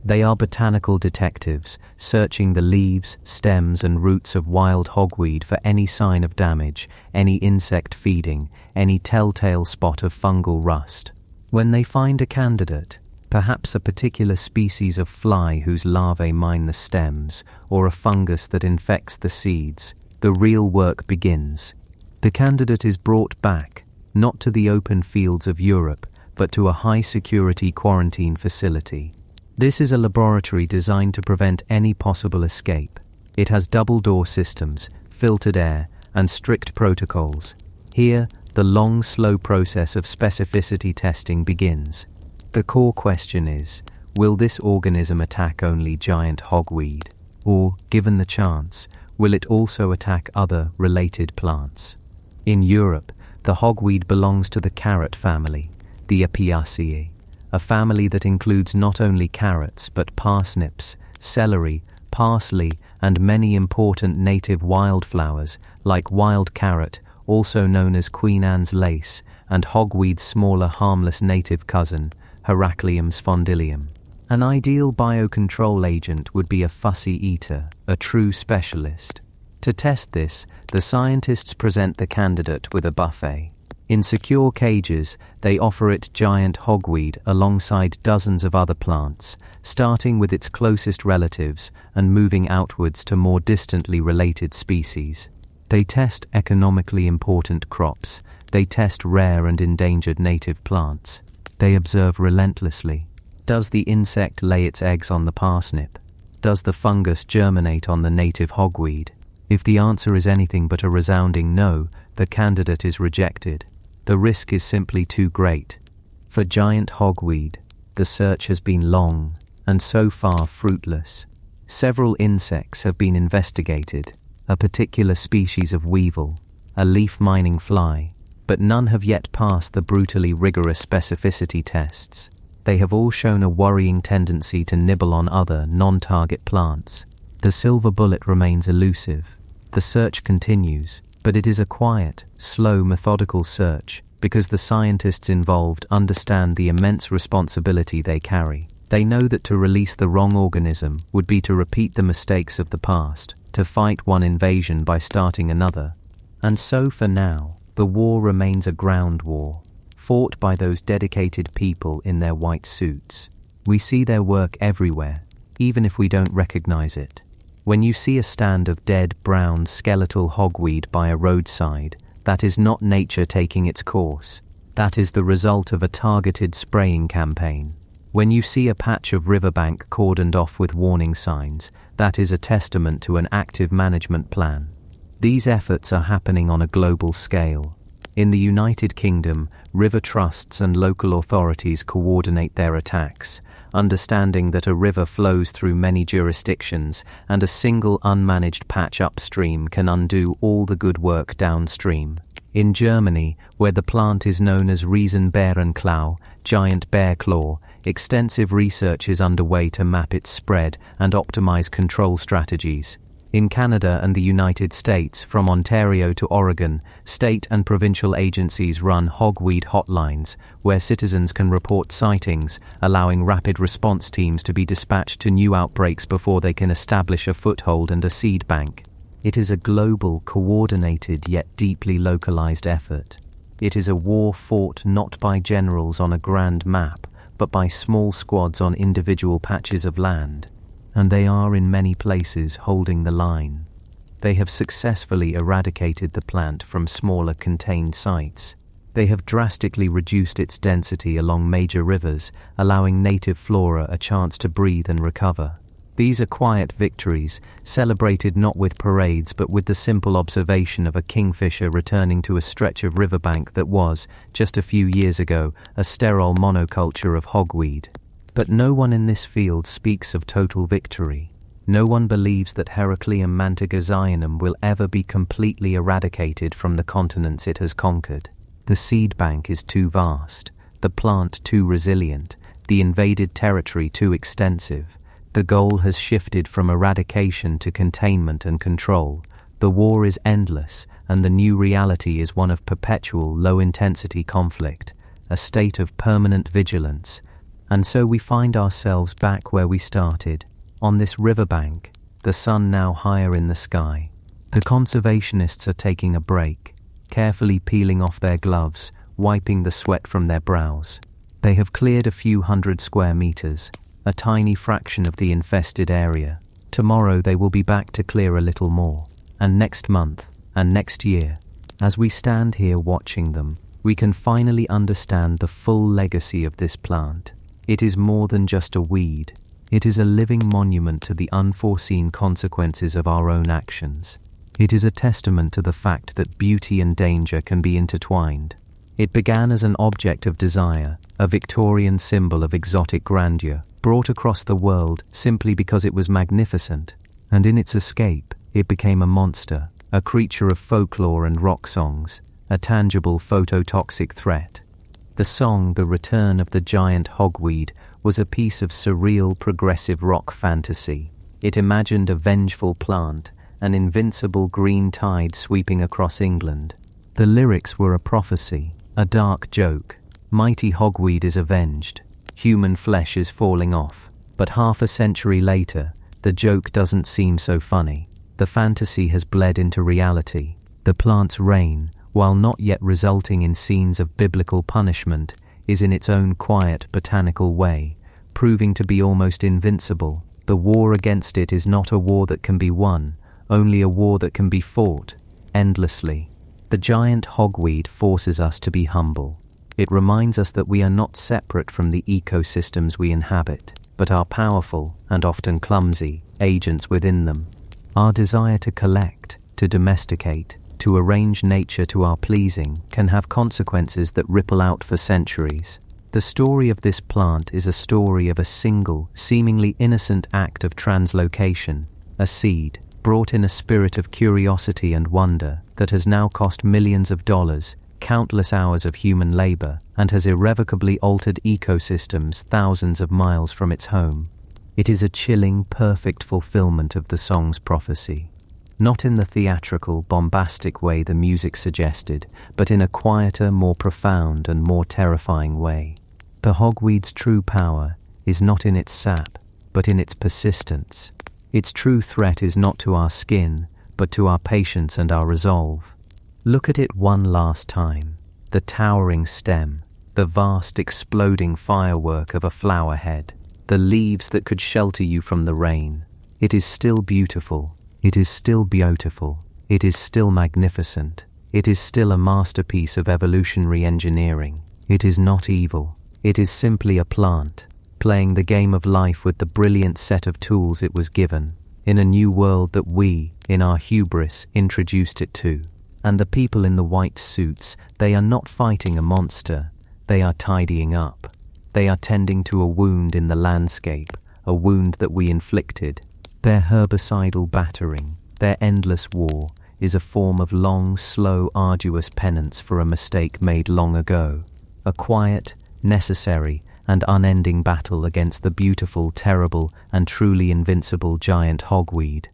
They are botanical detectives, searching the leaves, stems, and roots of wild hogweed for any sign of damage, any insect feeding, any telltale spot of fungal rust. When they find a candidate, perhaps a particular species of fly whose larvae mine the stems, or a fungus that infects the seeds, the real work begins. The candidate is brought back, not to the open fields of Europe, but to a high-security quarantine facility. This is a laboratory designed to prevent any possible escape. It has double-door systems, filtered air, and strict protocols. Here, the long, slow process of specificity testing begins. The core question is, will this organism attack only giant hogweed? Or, given the chance, will it also attack other, related plants? In Europe, the hogweed belongs to the carrot family, the Apiaceae, a family that includes not only carrots but parsnips, celery, parsley, and many important native wildflowers like wild carrot, also known as Queen Anne's lace, and hogweed's smaller harmless native cousin, Heracleum spondylum. An ideal biocontrol agent would be a fussy eater, a true specialist. To test this, the scientists present the candidate with a buffet. In secure cages, they offer it giant hogweed alongside dozens of other plants, starting with its closest relatives and moving outwards to more distantly related species. They test economically important crops. They test rare and endangered native plants. They observe relentlessly. Does the insect lay its eggs on the parsnip? Does the fungus germinate on the native hogweed? If the answer is anything but a resounding no, the candidate is rejected. The risk is simply too great. For giant hogweed, the search has been long and so far fruitless. Several insects have been investigated, a particular species of weevil, a leaf-mining fly, but none have yet passed the brutally rigorous specificity tests. They have all shown a worrying tendency to nibble on other, non-target plants. The silver bullet remains elusive. The search continues, but it is a quiet, slow, methodical search because the scientists involved understand the immense responsibility they carry. They know that to release the wrong organism would be to repeat the mistakes of the past, to fight one invasion by starting another. And so for now, the war remains a ground war, fought by those dedicated people in their white suits. We see their work everywhere, even if we don't recognize it. When you see a stand of dead, brown, skeletal hogweed by a roadside, that is not nature taking its course. That is the result of a targeted spraying campaign. When you see a patch of riverbank cordoned off with warning signs, that is a testament to an active management plan. These efforts are happening on a global scale. In the United Kingdom, river trusts and local authorities coordinate their attacks, understanding that a river flows through many jurisdictions and a single unmanaged patch upstream can undo all the good work downstream. In Germany, where the plant is known as Riesenbärenklau, giant bear claw, extensive research is underway to map its spread and optimize control strategies. In Canada and the United States, from Ontario to Oregon, state and provincial agencies run hogweed hotlines, where citizens can report sightings, allowing rapid response teams to be dispatched to new outbreaks before they can establish a foothold and a seed bank. It is a global, coordinated yet deeply localized effort. It is a war fought not by generals on a grand map, but by small squads on individual patches of land. And they are in many places holding the line. They have successfully eradicated the plant from smaller contained sites. They have drastically reduced its density along major rivers, allowing native flora a chance to breathe and recover. These are quiet victories, celebrated not with parades but with the simple observation of a kingfisher returning to a stretch of riverbank that was, just a few years ago, a sterile monoculture of hogweed. But no one in this field speaks of total victory. No one believes that Heracleum mantigazyanum will ever be completely eradicated from the continents it has conquered. The seed bank is too vast, the plant too resilient, the invaded territory too extensive. The goal has shifted from eradication to containment and control. The war is endless, and the new reality is one of perpetual low-intensity conflict, a state of permanent vigilance. And so we find ourselves back where we started, on this riverbank, the sun now higher in the sky. The conservationists are taking a break, carefully peeling off their gloves, wiping the sweat from their brows. They have cleared a few hundred square meters, a tiny fraction of the infested area. Tomorrow they will be back to clear a little more, and next month, and next year. As we stand here watching them, we can finally understand the full legacy of this plant. It is more than just a weed. It is a living monument to the unforeseen consequences of our own actions. It is a testament to the fact that beauty and danger can be intertwined. It began as an object of desire, a Victorian symbol of exotic grandeur, brought across the world simply because it was magnificent, and in its escape, it became a monster, a creature of folklore and rock songs, a tangible phototoxic threat. The song The Return of the Giant Hogweed was a piece of surreal progressive rock fantasy. It imagined a vengeful plant, an invincible green tide sweeping across England. The lyrics were a prophecy, a dark joke. Mighty hogweed is avenged. Human flesh is falling off. But half a century later, the joke doesn't seem so funny. The fantasy has bled into reality. The plant's reign, while not yet resulting in scenes of biblical punishment, is in its own quiet botanical way, proving to be almost invincible. The war against it is not a war that can be won, only a war that can be fought, endlessly. The giant hogweed forces us to be humble. It reminds us that we are not separate from the ecosystems we inhabit, but are powerful, and often clumsy, agents within them. Our desire to collect, to domesticate, to arrange nature to our pleasing can have consequences that ripple out for centuries. The story of this plant is a story of a single, seemingly innocent act of translocation, a seed, brought in a spirit of curiosity and wonder, that has now cost millions of dollars, countless hours of human labor, and has irrevocably altered ecosystems thousands of miles from its home. It is a chilling, perfect fulfillment of the song's prophecy. Not in the theatrical, bombastic way the music suggested, but in a quieter, more profound and more terrifying way. The hogweed's true power is not in its sap, but in its persistence. Its true threat is not to our skin, but to our patience and our resolve. Look at it one last time. The towering stem, the vast exploding firework of a flower head, the leaves that could shelter you from the rain. It is still beautiful. It is still beautiful. It is still magnificent. It is still a masterpiece of evolutionary engineering. It is not evil. It is simply a plant, playing the game of life with the brilliant set of tools it was given, in a new world that we, in our hubris, introduced it to. And the people in the white suits, they are not fighting a monster. They are tidying up. They are tending to a wound in the landscape, a wound that we inflicted. Their herbicidal battering, their endless war, is a form of long, slow, arduous penance for a mistake made long ago. A quiet, necessary, and unending battle against the beautiful, terrible, and truly invincible giant hogweed.